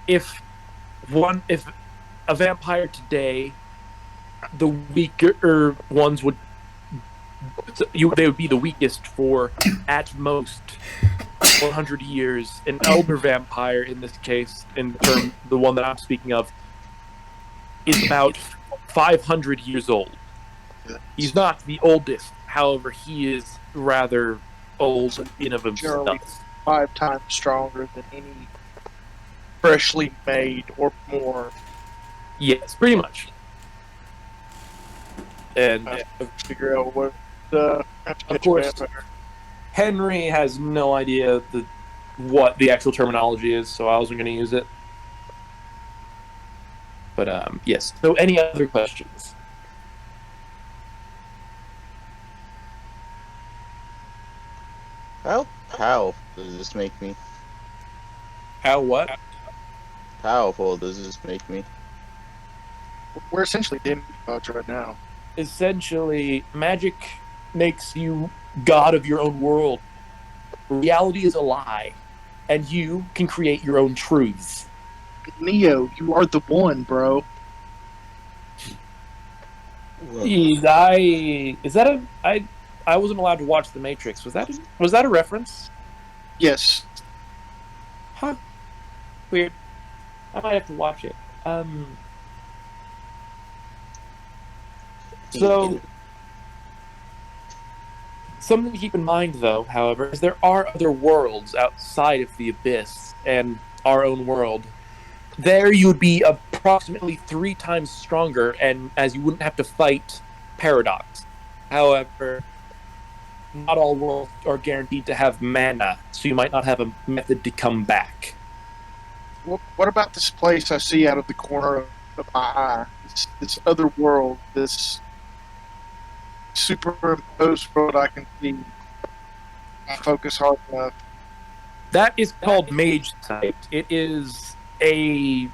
If a vampire today, the weaker ones they would be the weakest for at most 100 years. An elder vampire, in this case, the one that I'm speaking of, is about 500 years old. He's not the oldest, however, he is rather old in of
Generally
himself.
5 times stronger than any freshly made or more.
Yes, pretty much. And
I have to figure out what the.
Of course. Henry has no idea what the actual terminology is, so I wasn't going to use it. But yes. So, any other questions?
How powerful does this make me?
How what?
Powerful does this make me?
We're essentially demigods right now.
Essentially, magic makes you god of your own world. Reality is a lie, and you can create your own truths.
Neo, you are the one, bro.
I wasn't allowed to watch The Matrix. Was that a reference?
Yes.
Huh. Weird. I might have to watch it. So, something to keep in mind, though, however, is there are other worlds outside of the Abyss and our own world. There you would be approximately 3 times stronger, and as you wouldn't have to fight Paradox. However, not all worlds are guaranteed to have mana, so you might not have a method to come back.
What about this place I see out of the corner of my eye? This other world, this superimposed world I can see. I focus hard enough.
That is called Mage Sight. It is a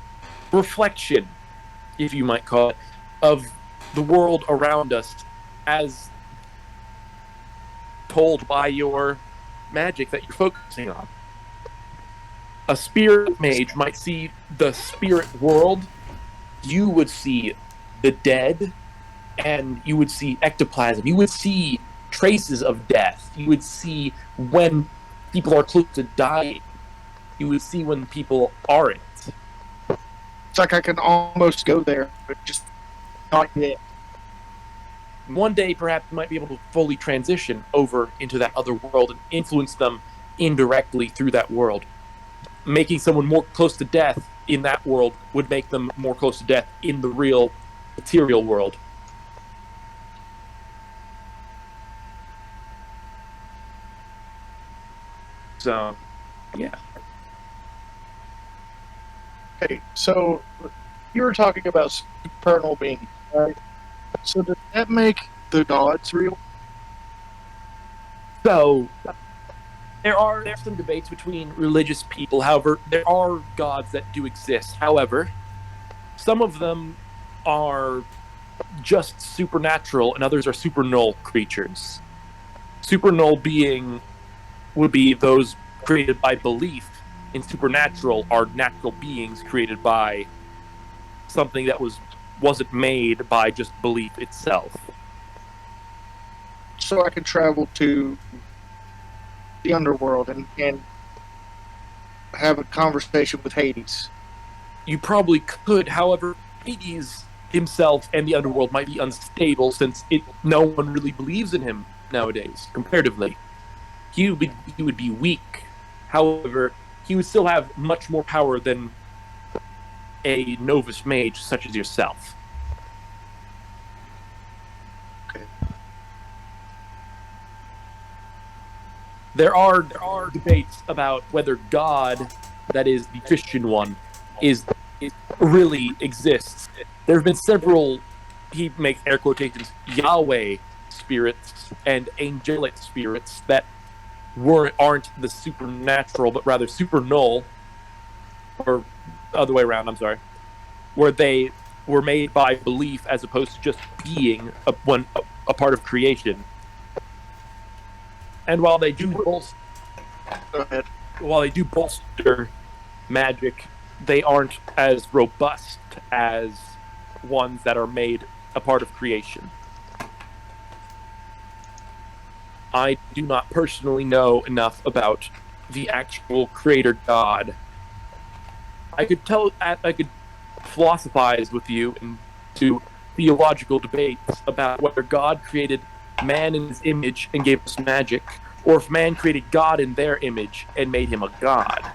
reflection, if you might call it, of the world around us as told by your magic that you're focusing on. A spirit mage might see the spirit world. You would see the dead, and you would see ectoplasm. You would see traces of death. You would see when people are close to dying. You would see when people aren't.
It's like I can almost go there, but just not yet.
One day, perhaps, you might be able to fully transition over into that other world and influence them indirectly through that world. Making someone more close to death in that world would make them more close to death in the real material world. So, yeah.
Okay, so you were talking about supernal beings, right? So does that make the gods real?
So, there are some debates between religious people. However, there are gods that do exist. However, some of them are just supernatural, and others are supernal creatures. Supernal being would be those created by belief, and supernatural are natural beings created by something that wasn't made by just belief itself.
So I could travel to the underworld and have a conversation with Hades.
You probably could, however, Hades himself and the underworld might be unstable since no one really believes in him nowadays, comparatively. He would be weak. However, he would still have much more power than a novice mage such as yourself.
Okay.
There are debates about whether God, that is the Christian one, is really exists. There have been several, he makes air quotations, Yahweh spirits and angelic spirits that aren't the supernatural, but rather supernal, or other way around, I'm sorry, where they were made by belief as opposed to just being a part of creation. And while they do bolster,
Go ahead.
magic, they aren't as robust as ones that are made a part of creation. I do not personally know enough about the actual creator god. I could philosophize with you into theological debates about whether God created man in his image and gave us magic, or if man created God in their image and made him a god.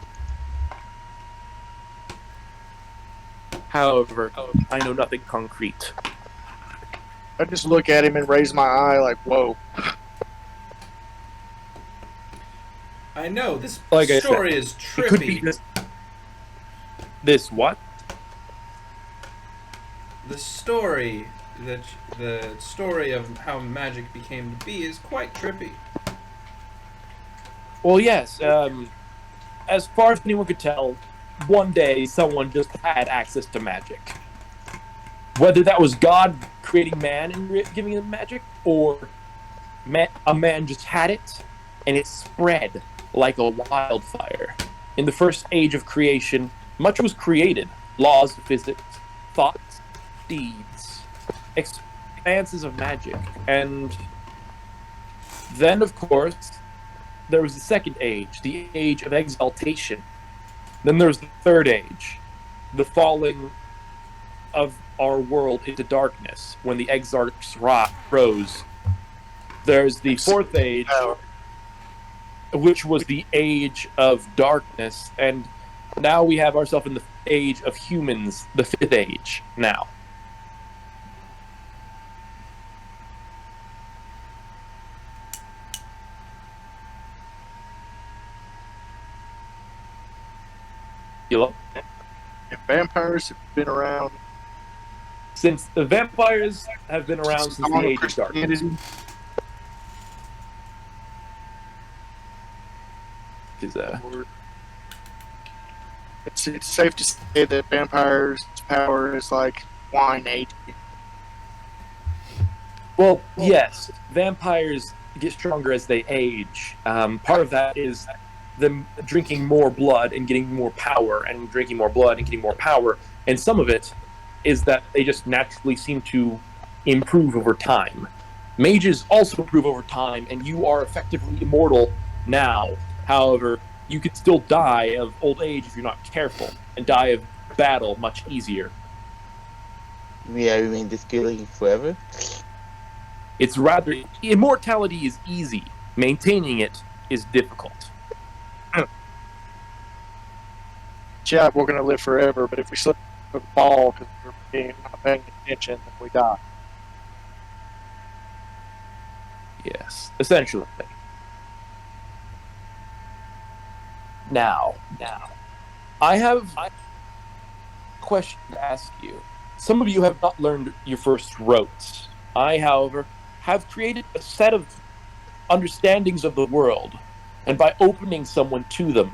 However, I know nothing concrete.
I just look at him and raise my eye like, whoa.
I know this
Like I
story
said,
is
it could be
trippy.
this what?
The story of how magic became to be is quite trippy.
Well, yes. As far as anyone could tell, one day someone just had access to magic. Whether that was God creating man and giving him magic, or a man just had it and it spread like a wildfire. In the first age of creation, much was created: laws of physics, thoughts, deeds, expanses of magic. And then, of course, there was the second age, the age of exaltation. Then there's the third age, the falling of our world into darkness, when the exarchs rose. There's the fourth age, which was the age of darkness, and now we have ourselves in the age of humans, the fifth age now.
And vampires have been around
Since the vampires have been around since the age of darkness.
It's safe to say that vampires' power is like wine age.
Well, yes, vampires get stronger as they age. Part of that is them drinking more blood and getting more power, and drinking more blood and getting more power. And some of it is that they just naturally seem to improve over time. Mages also improve over time, and you are effectively immortal now. However, you could still die of old age if you're not careful, and die of battle much easier.
May I remain this killing forever?
It's rather... Immortality is easy. Maintaining it is difficult.
Yeah, we're going to live forever, but if we slip a ball because we're not paying attention, then we die.
Yes, essentially. Now, I have a question to ask you. Some of you have not learned your first rotes. I, however, have created a set of understandings of the world, and by opening someone to them,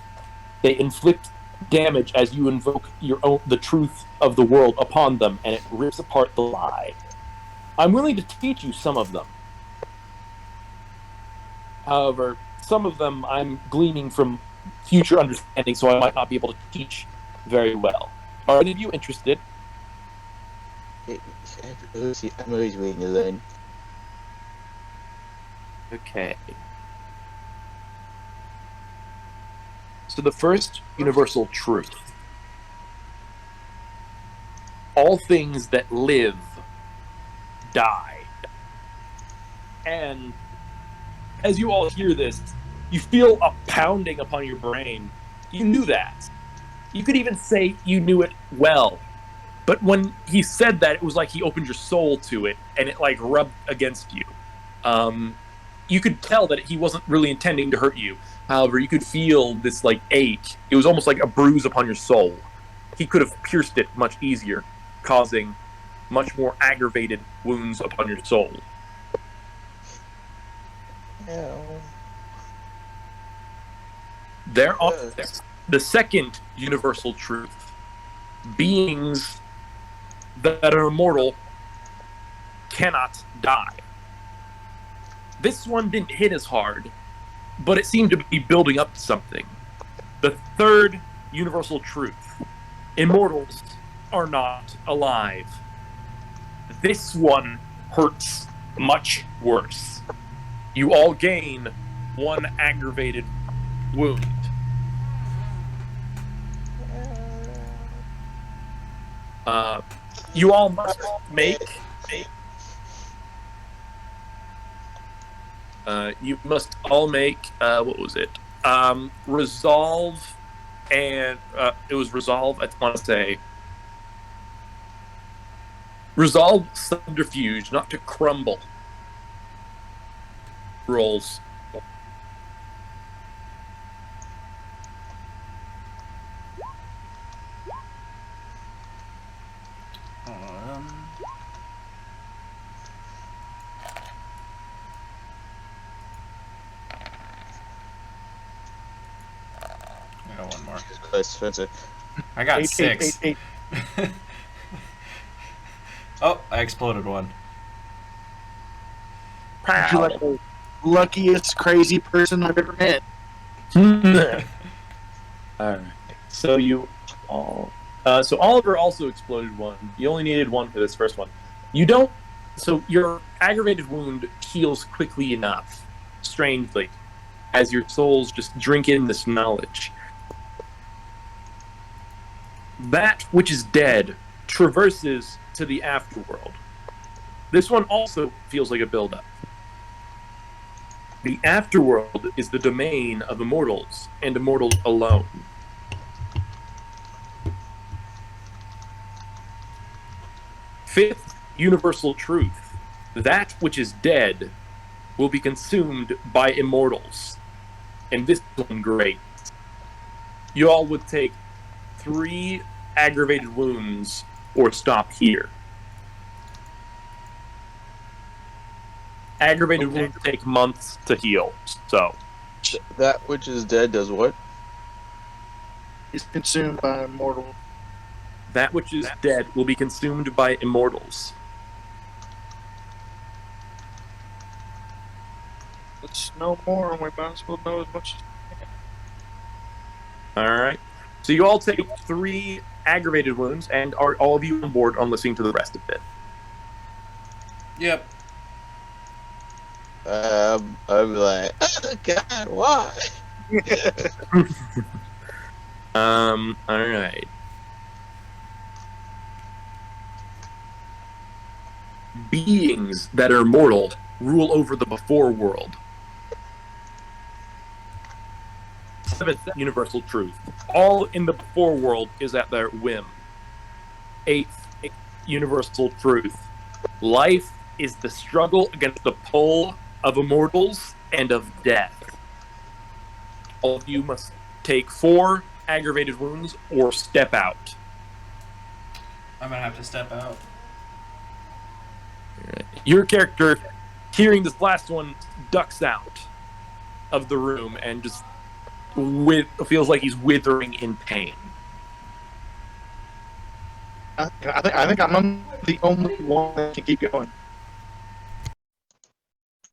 they inflict damage as you invoke the truth of the world upon them, and it rips apart the lie. I'm willing to teach you some of them. However, some of them I'm gleaning from future understanding, so I might not be able to teach very well. Are any of you interested?
I'm always waiting to learn.
Okay. So the first universal truth. All things that live die. And as you all hear this, you feel a pounding upon your brain. You knew that. You could even say you knew it well. But when he said that, it was like he opened your soul to it, and it like rubbed against you. You could tell that he wasn't really intending to hurt you. However, you could feel this like ache. It was almost like a bruise upon your soul. He could have pierced it much easier, causing much more aggravated wounds upon your soul. There are the second universal truth. Beings that are immortal cannot die. This one didn't hit as hard, but it seemed to be building up to something. The third universal truth. Immortals are not alive. This one hurts much worse. You all gain one aggravated wound. You all must make. You must all make. What was it? Resolve, and it was resolve. I want to say resolve subterfuge, not to crumble. Rolls.
I got one more.
Spencer.
I got
Eight,
6.
eight.
Oh, I exploded one.
You're like the luckiest crazy person I've ever met.
Alright. So you all. So Oliver also exploded one. You only needed one for this first one. You don't. So your aggravated wound heals quickly enough, strangely, as your souls just drink in this knowledge. That which is dead traverses to the afterworld. This one also feels like a buildup. The afterworld is the domain of immortals, and immortals alone. Fifth universal truth. That which is dead will be consumed by immortals. And this one great. You all would take 3 aggravated wounds or stop here. Aggravated wounds take months to heal, so.
That which is dead does what?
He's consumed by immortal.
That which is dead will be consumed by immortals.
Let's know more, and we might as well know as much as
Alright. So you all take 3 aggravated wounds, and are all of you on board on listening to the rest of it?
Yep.
I'm like, oh God, why?
Alright. Beings that are mortal rule over the before world. 7th universal truth. All in the before world is at their whim. 8th universal truth. Life is the struggle against the pull of immortals and of death. All of you must take 4 aggravated wounds or step out.
I'm gonna have to step out.
Your character, hearing this last one, ducks out of the room and just feels like he's withering in pain.
I think I'm the only one that can keep going.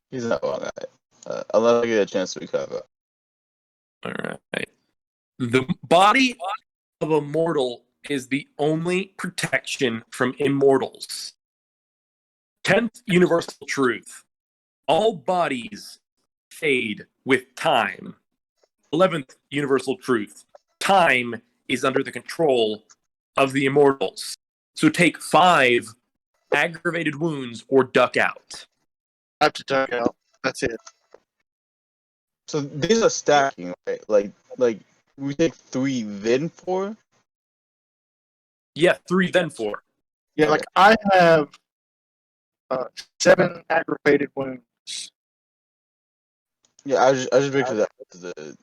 He's not wrong. Unless I get a chance to recover.
All right. The body of a mortal is the only protection from immortals. 10th universal truth. All bodies fade with time. 11th universal truth. Time is under the control of the immortals. So take 5 aggravated wounds or duck out.
I have to duck out. That's it.
So these are stacking, right? Like we take 3, then 4.
Yeah, 3, then 4.
Yeah, like I have 7 aggravated wounds
Yeah, I just make sure that the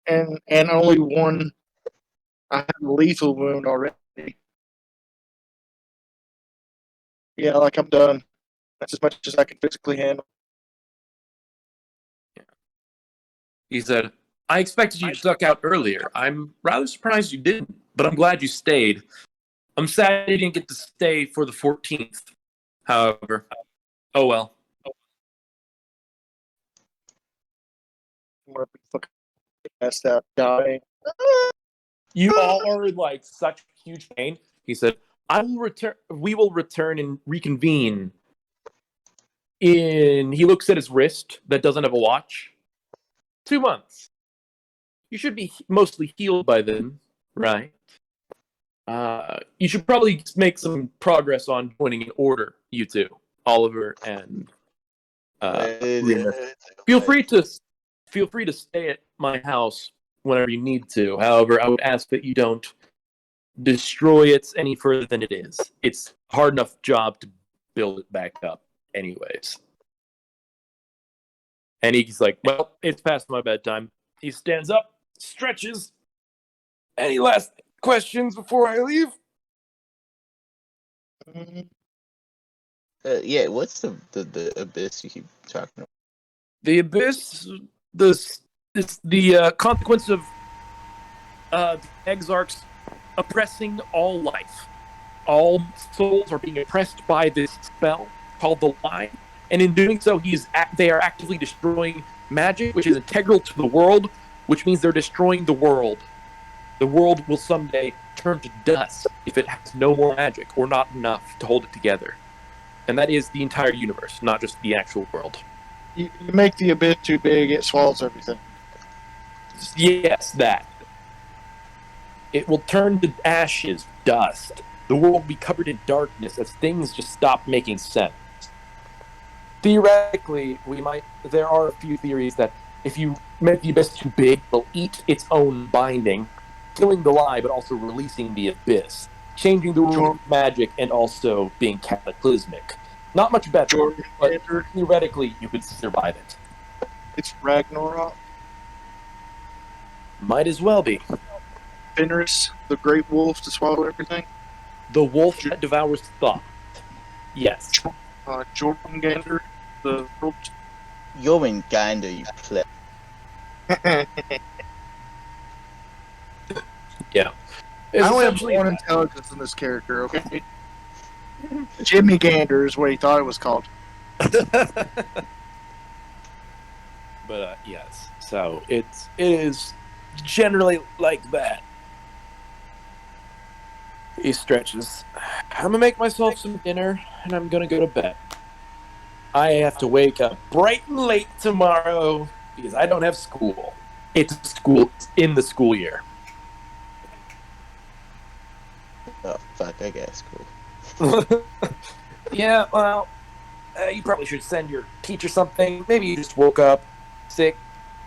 and only 1. I have a lethal wound already. Yeah, like I'm done. That's as much as I can physically handle.
He said, I expected you to duck out earlier. I'm rather surprised you didn't, but I'm glad you stayed. I'm sad you didn't get to stay for the 14th, however. Oh well.
I'm gonna be fucking messed up, dying.
You all are in like such huge pain. He said, I will return we will return and reconvene in he looks at his wrist that doesn't have a watch. 2 months. You should be mostly healed by then, right? You should probably make some progress on joining an order, you two, Oliver and Remus. Feel free to stay at my house whenever you need to. However, I would ask that you don't destroy it any further than it is. It's a hard enough job to build it back up, anyways. And he's like, well, it's past my bedtime. He stands up, stretches. Any last questions before I leave?
yeah. What's the abyss you keep talking about?
The abyss, the consequence of the exarchs oppressing all life. All souls are being oppressed by this spell called the Lie, and in doing so, they are actively destroying magic, which is integral to the world, which means they're destroying the world. The world will someday turn to dust if it has no more magic or not enough to hold it together. And that is the entire universe, not just the actual world.
You make the abyss too big, it swallows everything.
Yes, that. It will turn to ashes, dust. The world will be covered in darkness as things just stop making sense. Theoretically, there are a few theories that if you make the abyss too big, it'll eat its own binding, killing the Lie, but also releasing the abyss, changing the rules of magic, and also being cataclysmic. Not much better, but theoretically, you could survive it.
It's Ragnarok.
Might as well be.
Fenris, the great wolf, to swallow everything.
The wolf that devours thought. Yes.
Jormungandr, the
Jormungandr, you pleb.
Yeah.
I only have 1 intelligence in this character, okay? Jimmy Gander is what he thought it was called.
But yes, so it is generally like that. He stretches. I'm gonna make myself some dinner, and I'm gonna go to bed. I have to wake up bright and late tomorrow because I don't have school. It's in the school year.
Oh fuck! I guess cool.
Yeah, well, you probably should send your teacher something. Maybe you just woke up sick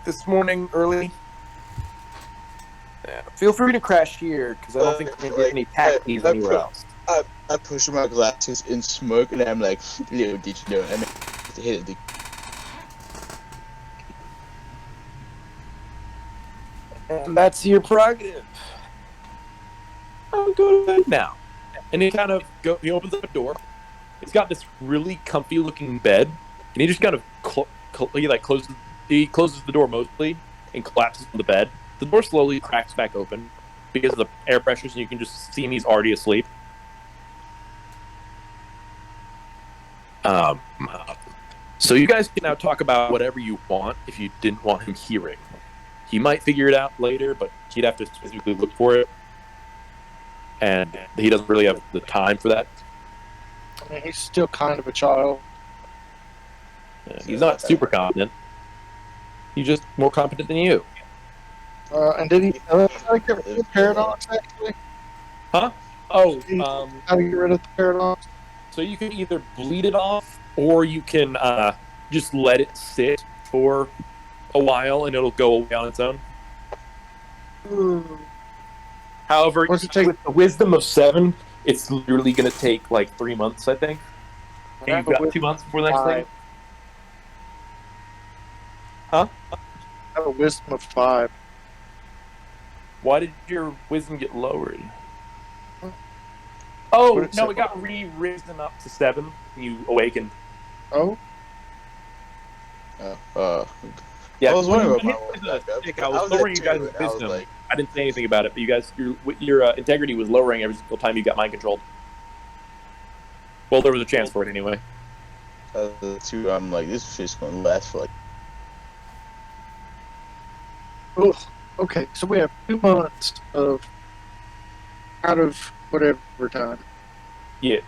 this morning early. Yeah, feel free to crash here, because I don't think there's going to be any taxis anywhere else.
I push my glasses in smoke, and I'm like, little did you know, I mean, to hit it.
And that's your prerogative. I'll go to bed now. And he kind of he opens up a door. It's got this really comfy looking bed, and he just kind of closes the door mostly and collapses on the bed. The door slowly cracks back open because of the air pressures, and you can just see him. He's already asleep. So you guys can now talk about whatever you want if you didn't want him hearing. He might figure it out later, but he'd have to specifically look for it. And he doesn't really have the time for that.
I mean, he's still kind of a child.
He's not super competent. He's just more competent than you.
And did he how to get rid of the paradox, actually?
Oh,
How to get rid of the paradox?
so you can either bleed it off, or you can just let it sit for a while, and it'll go away on its own. However,
What's it take?
with the wisdom of 7, it's literally going to take like 3 months, I think. And you've got 2 months before the next thing. Huh?
I have a wisdom of 5.
Why did your wisdom get lowered? Oh,
What did it
no,
say?
it got risen up to 7. You awakened.
Oh?
Yeah,
I was wondering
when
about
you
my
hit
wisdom.
the I was lowering you guys'
I was
wisdom.
like,
I didn't say anything about it, but you guys, your integrity was lowering every single time you got mind controlled. Well, there was a chance for it anyway.
I'm like, this shit's gonna last for like.
Ugh. Okay, so we have 2 months of out of whatever time.
Yeah.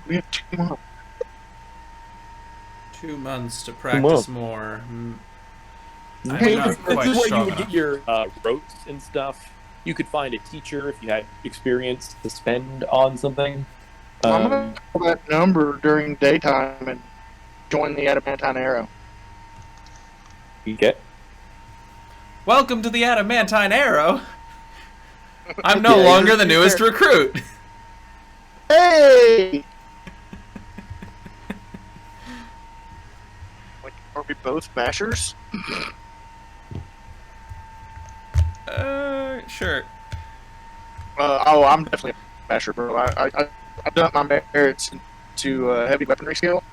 We have 2 months.
2 months to practice more. I'm
Hey,
not
this
quite
This is where you
strong
would
enough.
get your rotes and stuff. You could find a teacher if you had experience to spend on something.
I'm gonna call that number during daytime and join the adamantine arrow.
Okay.
Welcome to the adamantine arrow. I'm no
Yeah,
longer
you're-
the newest recruit.
Hey! Like, are we both mashers?
Sure.
I'm definitely a masher, bro. I dumped my merits into heavy weaponry skill.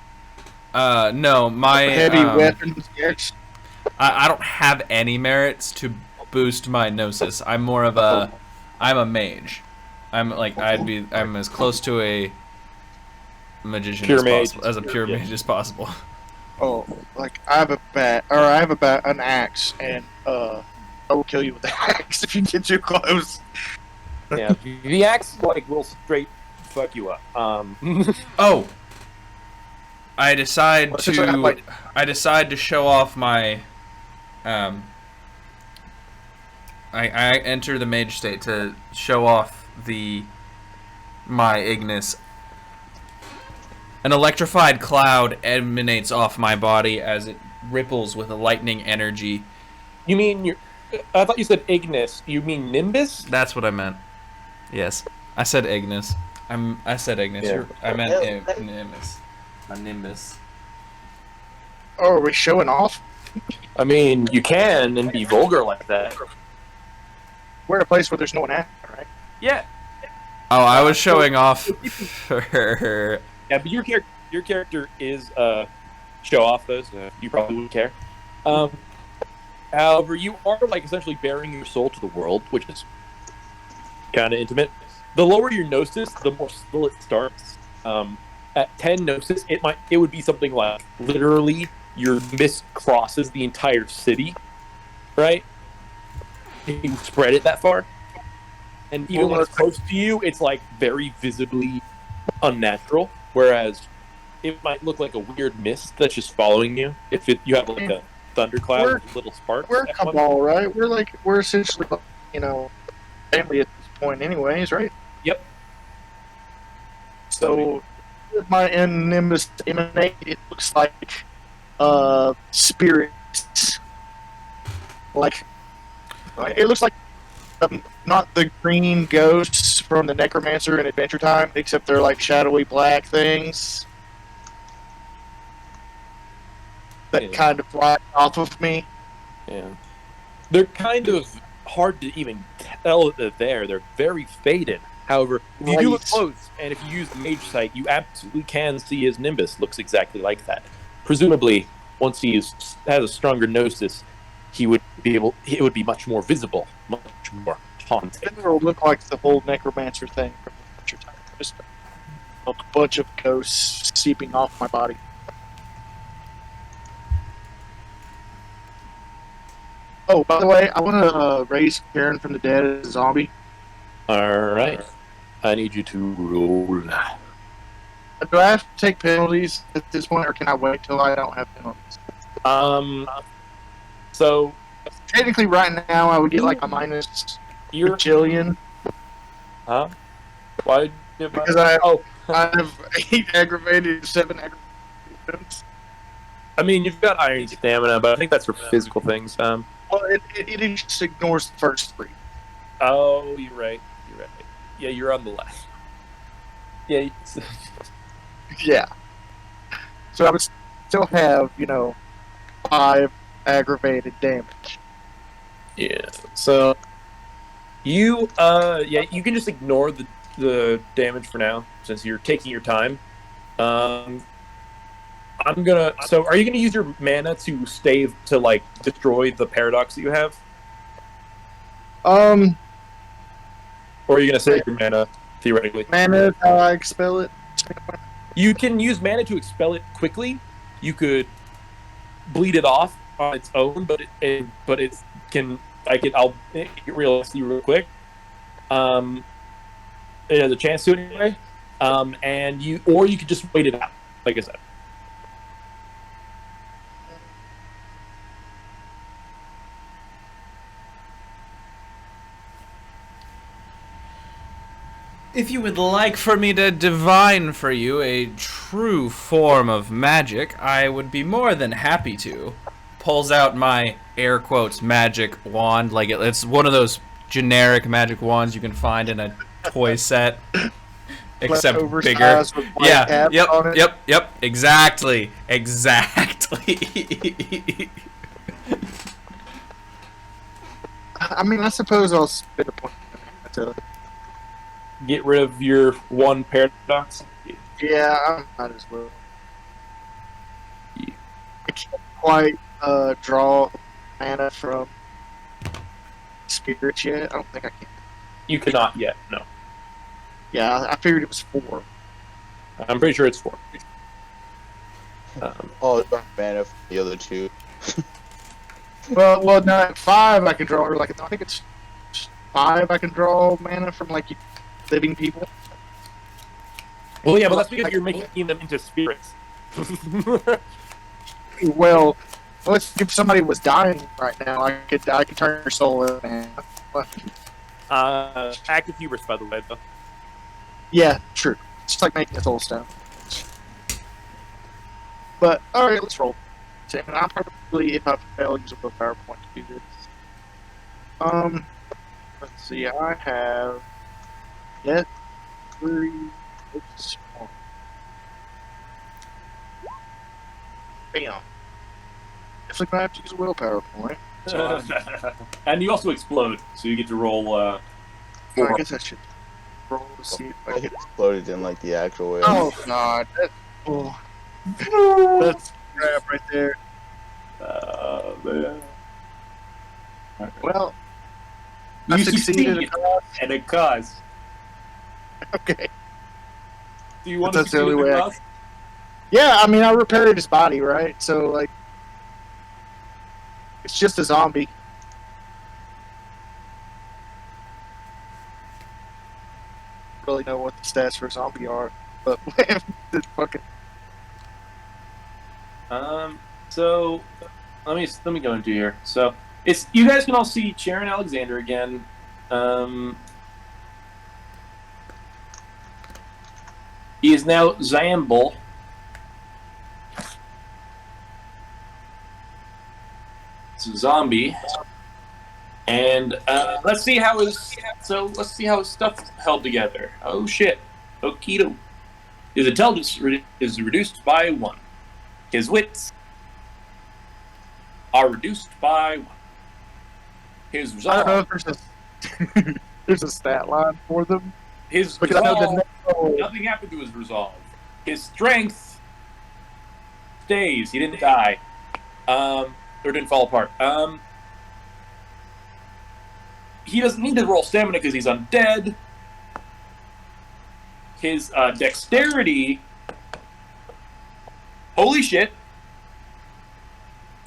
No, my
Heavy weapons, yes.
I don't have any merits to boost my gnosis. I'm more of a, I'm a mage. I'm as close to a magician
Pure
as
mage.
possible, as a pure
Yeah.
mage as possible.
Oh, like I have a bat, or I have an axe, and I will kill you with the axe if you get too close.
Yeah. The axe will straight fuck you up.
Oh, I decide
What's it like?
to show off my I enter the mage state to show off my Ignis. An electrified cloud emanates off my body as it ripples with a lightning energy.
You mean I thought you said Ignis. You mean Nimbus?
That's what I meant. Yes, I said Ignis. I said Ignis.
Yeah.
I meant Nimbus. A Nimbus.
Oh, are we showing off?
I mean, you can and be vulgar like that.
We're in a place where there's no one at, right?
Yeah.
Oh, I was showing off for
Yeah, but your character is show off though, so you probably wouldn't care. However, you are essentially bearing your soul to the world, which is kind of intimate. The lower your gnosis, the more still it starts. At 10 gnosis, it would be something like literally your mist crosses the entire city, right? If you spread it that far, and even when it's close to you, it's very visibly unnatural. Whereas it might look like a weird mist that's just following you. If you have a thundercloud with little sparks.
We're Cabal, right? We're essentially, family at this point, anyways, right?
Yep.
So, with my Nimbus emanate, it looks like spirits. It looks like not the green ghosts from the Necromancer in Adventure Time, except they're shadowy black things that kind of fly off of me.
Yeah. They're kind of hard to even tell that they're there. They're very faded. However, if you do look close, and if you use the mage sight, you absolutely can see his Nimbus looks exactly like that. Presumably, once he has a stronger gnosis, it would be much more visible, much more haunting.
It'll look like the whole Necromancer thing from Adventure Time. a bunch of ghosts seeping off my body. Oh, by the way, I want to raise Karen from the dead as a zombie.
All right. I need you to roll.
Do I have to take penalties at this point, or can I wait till I don't have penalties?
So
Technically, right now, I would get like a minus
you're
bajillion
huh? Why did
because I
Oh,
have 8 aggravated, 7 aggravated.
I mean you've got iron stamina, but I think that's for physical things.
Well, it just ignores the first 3.
Oh, you're right. You're right. Yeah, you're on the left. Yeah.
Yeah. So I would still have, 5 aggravated damage.
Yeah. So you you can just ignore the damage for now since you're taking your time. So are you gonna use your mana to like destroy the paradox that you have? Or are you gonna save your mana theoretically?
Mana, how I expel it.
You can use mana to expel it quickly. You could bleed it off on its own, but I'll make it real quick. It has a chance to anyway. And you could just wait it out, like I said.
If you would like for me to divine for you a true form of magic, I would be more than happy to. Pulls out my air quotes magic wand, like it's one of those generic magic wands you can find in a toy set, except bigger. Yeah, yep, exactly.
I mean, I suppose I'll spend a point to
get rid of your one paradox.
Yeah, I might as well. I can't quite draw mana from spirits yet. I don't think I can.
You cannot yet, no.
Yeah, I figured it was 4.
I'm pretty sure it's 4.
Mana for the other 2.
well, no, at 5 I can draw, or like I think it's 5 I can draw mana from like living people.
Well, yeah, but that's because you're making them into spirits.
Well, if somebody was dying right now, I could turn your soul in.
Active hubris, by the way, though.
Yeah, true. It's just like making a soul stone. But all right, let's roll. And I'll probably, if I fail, use a PowerPoint to do this. Let's see. I have yet 3. Oops. Bam. Definitely gonna have to use a willpower point. So
And you also explode, so you get to roll.
I guess I should roll to see if I
I
can.
exploded in like the actual way.
Oh god, that's crap right there.
Man.
Well,
You
I succeeded.
at a cause.
Okay.
Do you want
That's
to
the only
succeed
way
at
I
a cause?
Yeah, I mean, I repaired his body, right? So like, it's just a zombie. Really know what the stats for a zombie are, but it's fucking.
So let me go into here. So it's you guys can all see Sharon Alexander again. He is now Zambul. It's a zombie. And let's see how his stuff held together. Oh shit. Okido. His intelligence is reduced by 1. His wits are reduced by 1. His
I don't know
resolve.
if there's a stat line for them.
His
Because I know
resolve.
the
Nothing happened to his resolve. His strength stays. He didn't die. Or didn't fall apart. He doesn't need to roll stamina because he's undead. His dexterity, holy shit,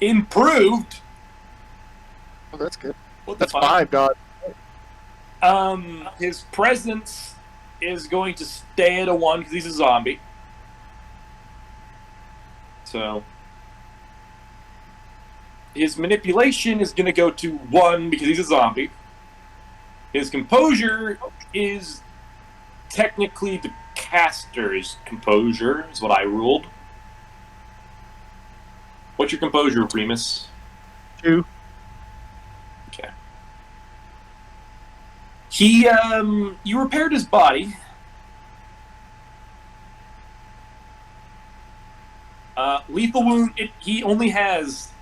improved.
Oh, that's good.
What the
That's
fuck?
5, dog.
His presence is going to stay at a 1 because he's a zombie. So his manipulation is going to go to 1 because he's a zombie. His composure is technically the caster's composure, is what I ruled. What's your composure, Remus?
2.
Okay. He, you repaired his body. Lethal wound, he only has...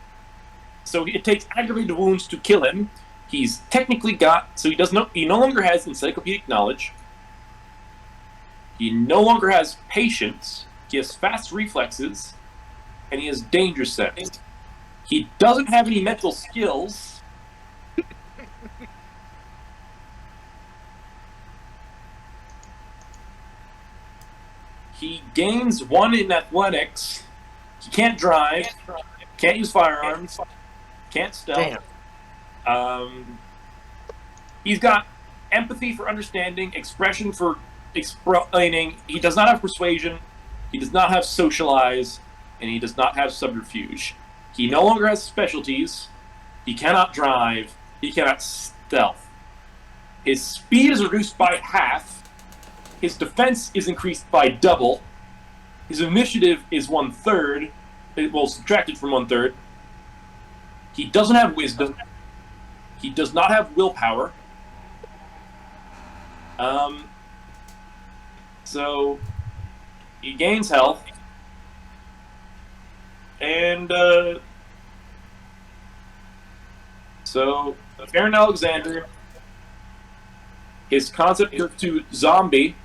So it takes aggravated wounds to kill him. He's technically got... So he no longer has encyclopedic knowledge. He no longer has patience. He has fast reflexes. And he has danger sense. He doesn't have any mental skills. He gains 1 in athletics. He can't drive. Can't use firearms. Can't stealth. He's got empathy for understanding, expression for explaining. He does not have persuasion. He does not have socialize. And he does not have subterfuge. He no longer has specialties. He cannot drive. He cannot stealth. His speed is reduced by half. His defense is increased by double. His initiative is 1/3. Well, subtracted from 1/3. He doesn't have wisdom. He does not have willpower. So he gains health. And, so, Aaron Alexander, his concept goes to zombie.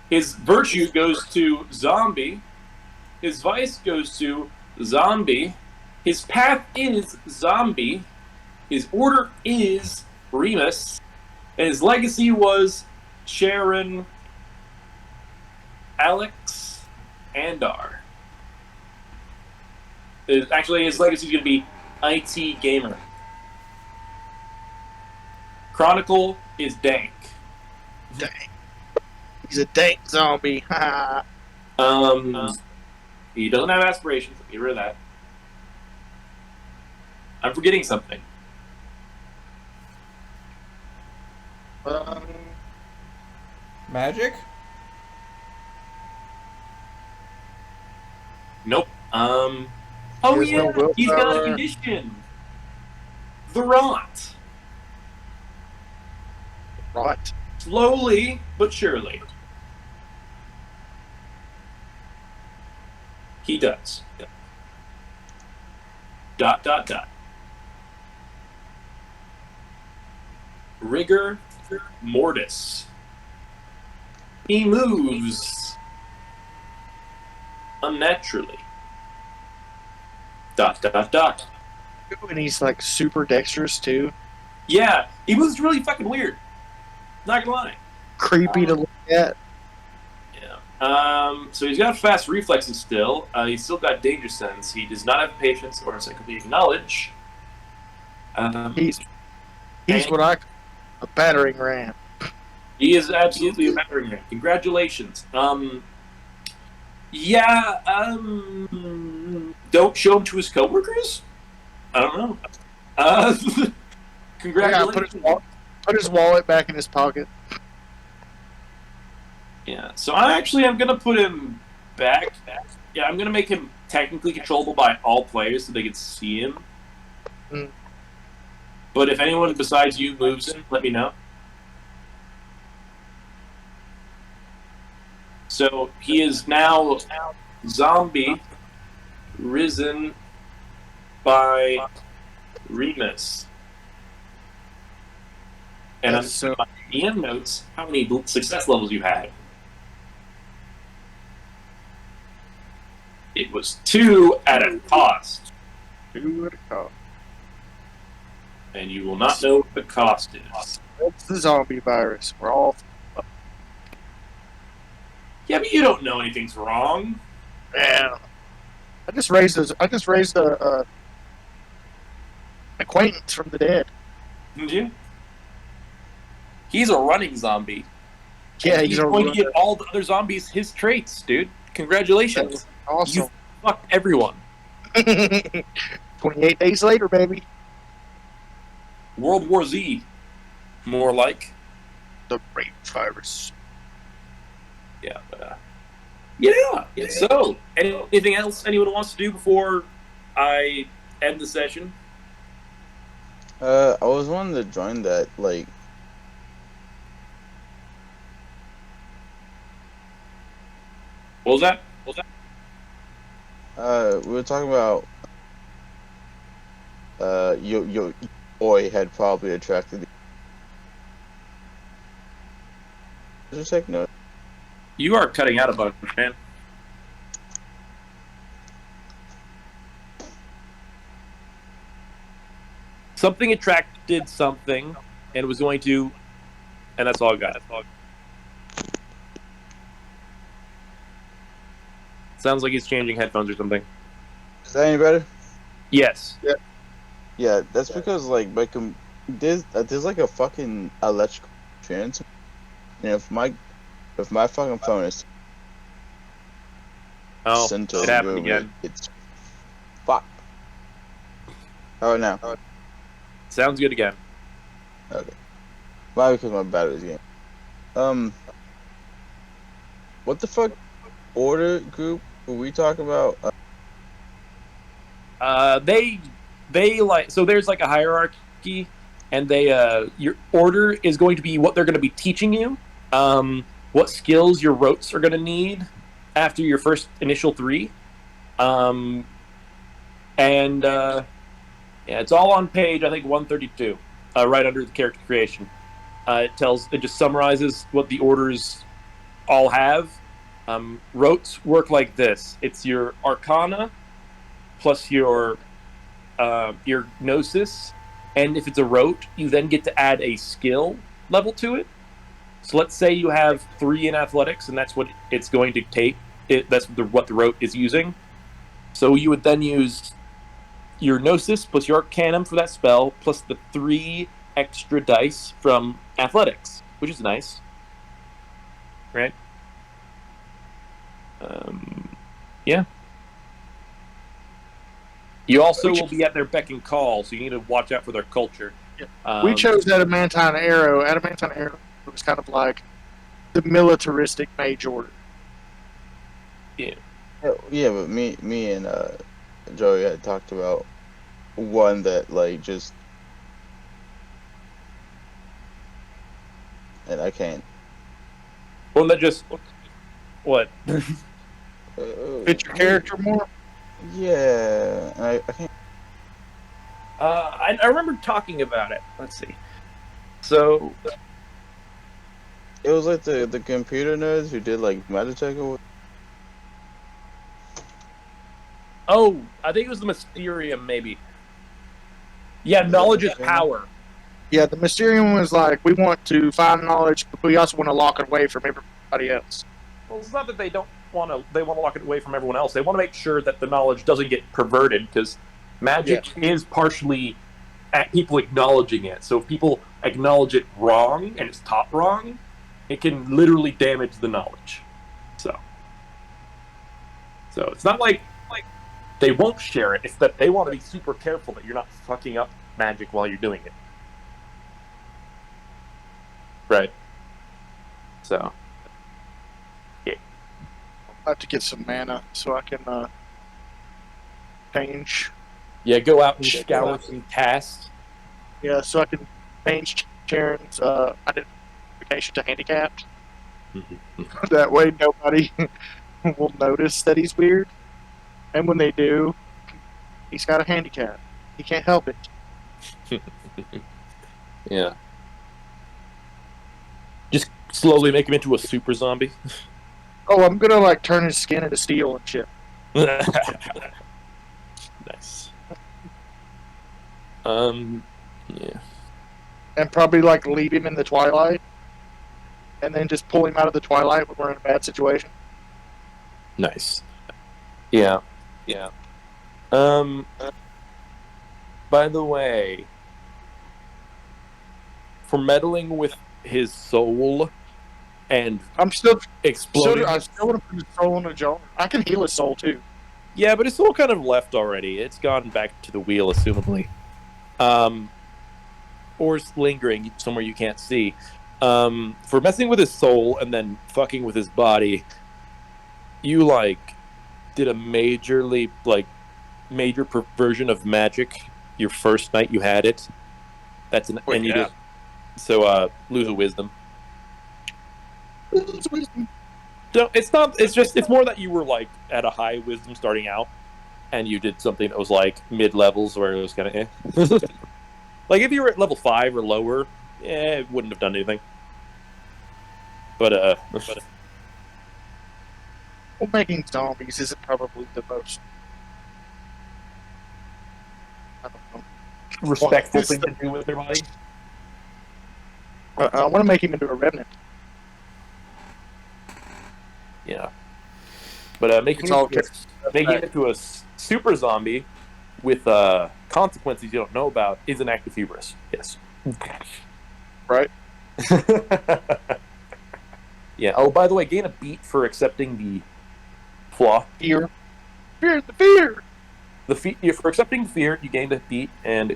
His virtue goes to zombie. His vice goes to zombie. His path is zombie. His order is Remus. And his legacy was Sharon, Alex, Andar. Actually, his legacy is going to be IT Gamer. Chronicle is Dank.
Dang. He's a dank zombie. Ha.
He doesn't have aspirations. Get rid of that. I'm forgetting something.
Magic?
Nope. Oh
There's
yeah,
no
he's got a
willpower.
condition. The rot.
Right.
Slowly but surely. He does. ... Rigor mortis. He moves unnaturally. ...
And he's like super dexterous too.
Yeah, he moves really fucking weird. Not gonna lie.
Creepy to look at.
Yeah. So he's got fast reflexes still. He's still got danger sense. He does not have patience or encyclopedic knowledge.
He's what I call a battering ram.
He is absolutely a battering ram. Congratulations. Yeah, don't show him to his coworkers? I don't know.
Yeah,
Congratulations.
put his wallet back in his pocket.
Yeah, so I'm gonna put him back. Yeah, I'm gonna make him technically controllable by all players so they can see him.
Mm.
But if anyone besides you moves him, let me know. So he is now zombie risen by Remus. And I'm
So
my DM notes how many success levels you had. It was 2 at a cost.
who would have called?
And you will not know what the cost is.
It's the zombie virus. We're all
Yeah, but you don't know anything's wrong.
Yeah. I just raised a acquaintance from the dead.
Did you? He's a running zombie.
Yeah,
And
he's
he's
a
going to
runner.
give all the other zombies his traits, dude. Congratulations.
Awesome.
You fucked everyone.
28 days later, baby.
World War Z. More like.
The rape virus.
Yeah. Yeah. So, anything else anyone wants to do before I end the session?
I was wanting to join that, like,
What was that?
we were talking about, your boy had probably attracted the... Just take note.
You are cutting out a bunch, man. Something attracted something, and was going to, and that's all I got. Sounds like he's changing headphones or something.
Is that any better?
Yes.
Yeah, that's because, like, there's like a fucking electrical trans, and if my fucking phone is
Oh,
sent to
it
the
happened
room,
again.
it's fuck. How about now?
Sounds good again.
Okay. Why? Because my battery's getting. What the fuck order group were we talking about?
They like, so there's like a hierarchy, and your order is going to be what they're going to be teaching you, what skills your rotes are going to need after your first initial 3, and yeah, it's all on page, I think, 132, right under the character creation. It just summarizes what the orders all have. Rotes work like this: it's your Arcana plus your Gnosis, and if it's a rote, you then get to add a skill level to it. So let's say you have 3 in athletics, and that's what it's going to take. That's what the rote is using. So you would then use your Gnosis plus your Arcanum for that spell, plus the 3 extra dice from athletics, which is nice, right? Yeah. You also will be at their beck and call, so you need to watch out for their culture.
We chose Adamantine Arrow. Adamantine Arrow was kind of like the militaristic mage order.
Yeah, but me and Joey had talked about one that, like, just, and I can't.
One that just what?
Fit your character more?
Yeah, I can't.
I remember talking about it. Let's see. So
It was like the computer nerds who did like Magic or...
oh, I think it was the Mysterium, maybe. Yeah, knowledge is power.
Yeah, the Mysterium was like, we want to find knowledge, but we also want to lock it away from everybody else.
Well, it's not that they don't want to. They want to lock it away from everyone else. They want to make sure that the knowledge doesn't get perverted, because magic is partially at people acknowledging it. So if people acknowledge it wrong and it's taught wrong, it can literally damage the knowledge. So it's not like they won't share it. It's that they want to be super careful that you're not fucking up magic while you're doing it. Right. So.
I have to get some mana so I can change.
Yeah, go out and scour some tasks.
Yeah, so I can change Sharon's identification to handicapped. That way nobody will notice that he's weird. And when they do, he's got a handicap. He can't help it.
Yeah. Just slowly make him into a super zombie.
Oh, I'm gonna like turn his skin into steel and shit.
Nice. Yeah.
And probably like leave him in the twilight. And then just pull him out of the twilight when we're in a bad situation.
Nice. Yeah. By the way, for meddling with his soul and
I'm still
exploding.
I still want to put his soul in a jar. I can heal his soul too.
Yeah, but his soul kind of left already. It's gone back to the wheel, assumably. Or it's lingering somewhere you can't see. For messing with his soul and then fucking with his body, you did a major perversion of magic your first night you had it.
Wait,
you
yeah.
did. So lose a wisdom. No, it's not. It's more that you were at a high wisdom starting out, and you did something that was mid levels where it was kind of if you were at level 5 or lower, it wouldn't have done anything. But
Well, making zombies isn't probably the most. I don't know.
respectful thing to do with their body.
I want to make him into a revenant.
Yeah. But making it into a super zombie with consequences you don't know about is an act of hubris. Yes.
Right.
Yeah. Oh, by the way, gain a beat for accepting the flaw.
Fear. The fear.
For accepting fear, you gained a beat, and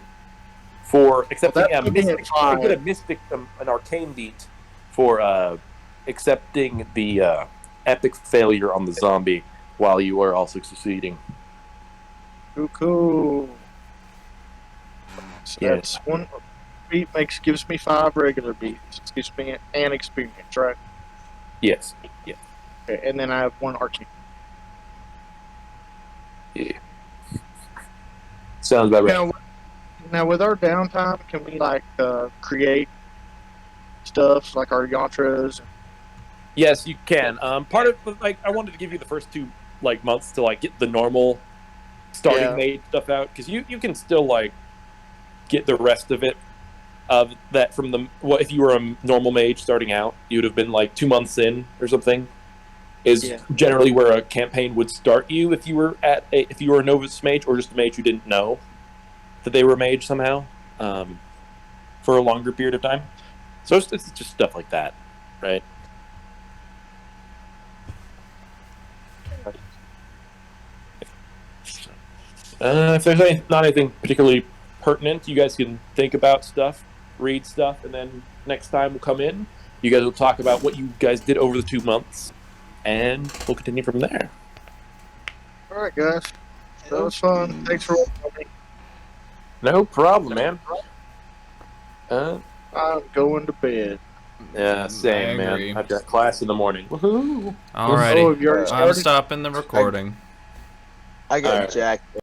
for accepting
Well,
a mystic, you get a mystic, an arcane beat for accepting the epic failure on the zombie while you are also succeeding.
Cool. So
Yes.
that's one beat gives me 5 regular beats. It gives me an experience, right?
Yes. Yeah.
Okay, and then I have 1 arcane.
Yeah. Sounds about right.
Now with our downtime, can we create stuff like our yantras?
Yes, you can. Part of I wanted to give you the first 2 months to get the normal starting mage stuff out, because you can still get the rest of it of that from if you were a normal mage starting out, you would have been 2 months in or something. Is generally where a campaign would start you if you were a novice mage or just a mage who didn't know that they were a mage somehow for a longer period of time. So it's just stuff like that, right? If there's not anything particularly pertinent, you guys can think about stuff, read stuff, and then next time we'll come in. You guys will talk about what you guys did over the 2 months, and we'll continue from there.
All right, guys. That was fun. Thanks for watching.
No problem, man.
I'm going to bed.
Yeah, same, man. I've got class in the morning. Woohoo!
Alrighty.
Oh, have you already
I'm
started?
stopping the recording.
I got
All right.
jacked.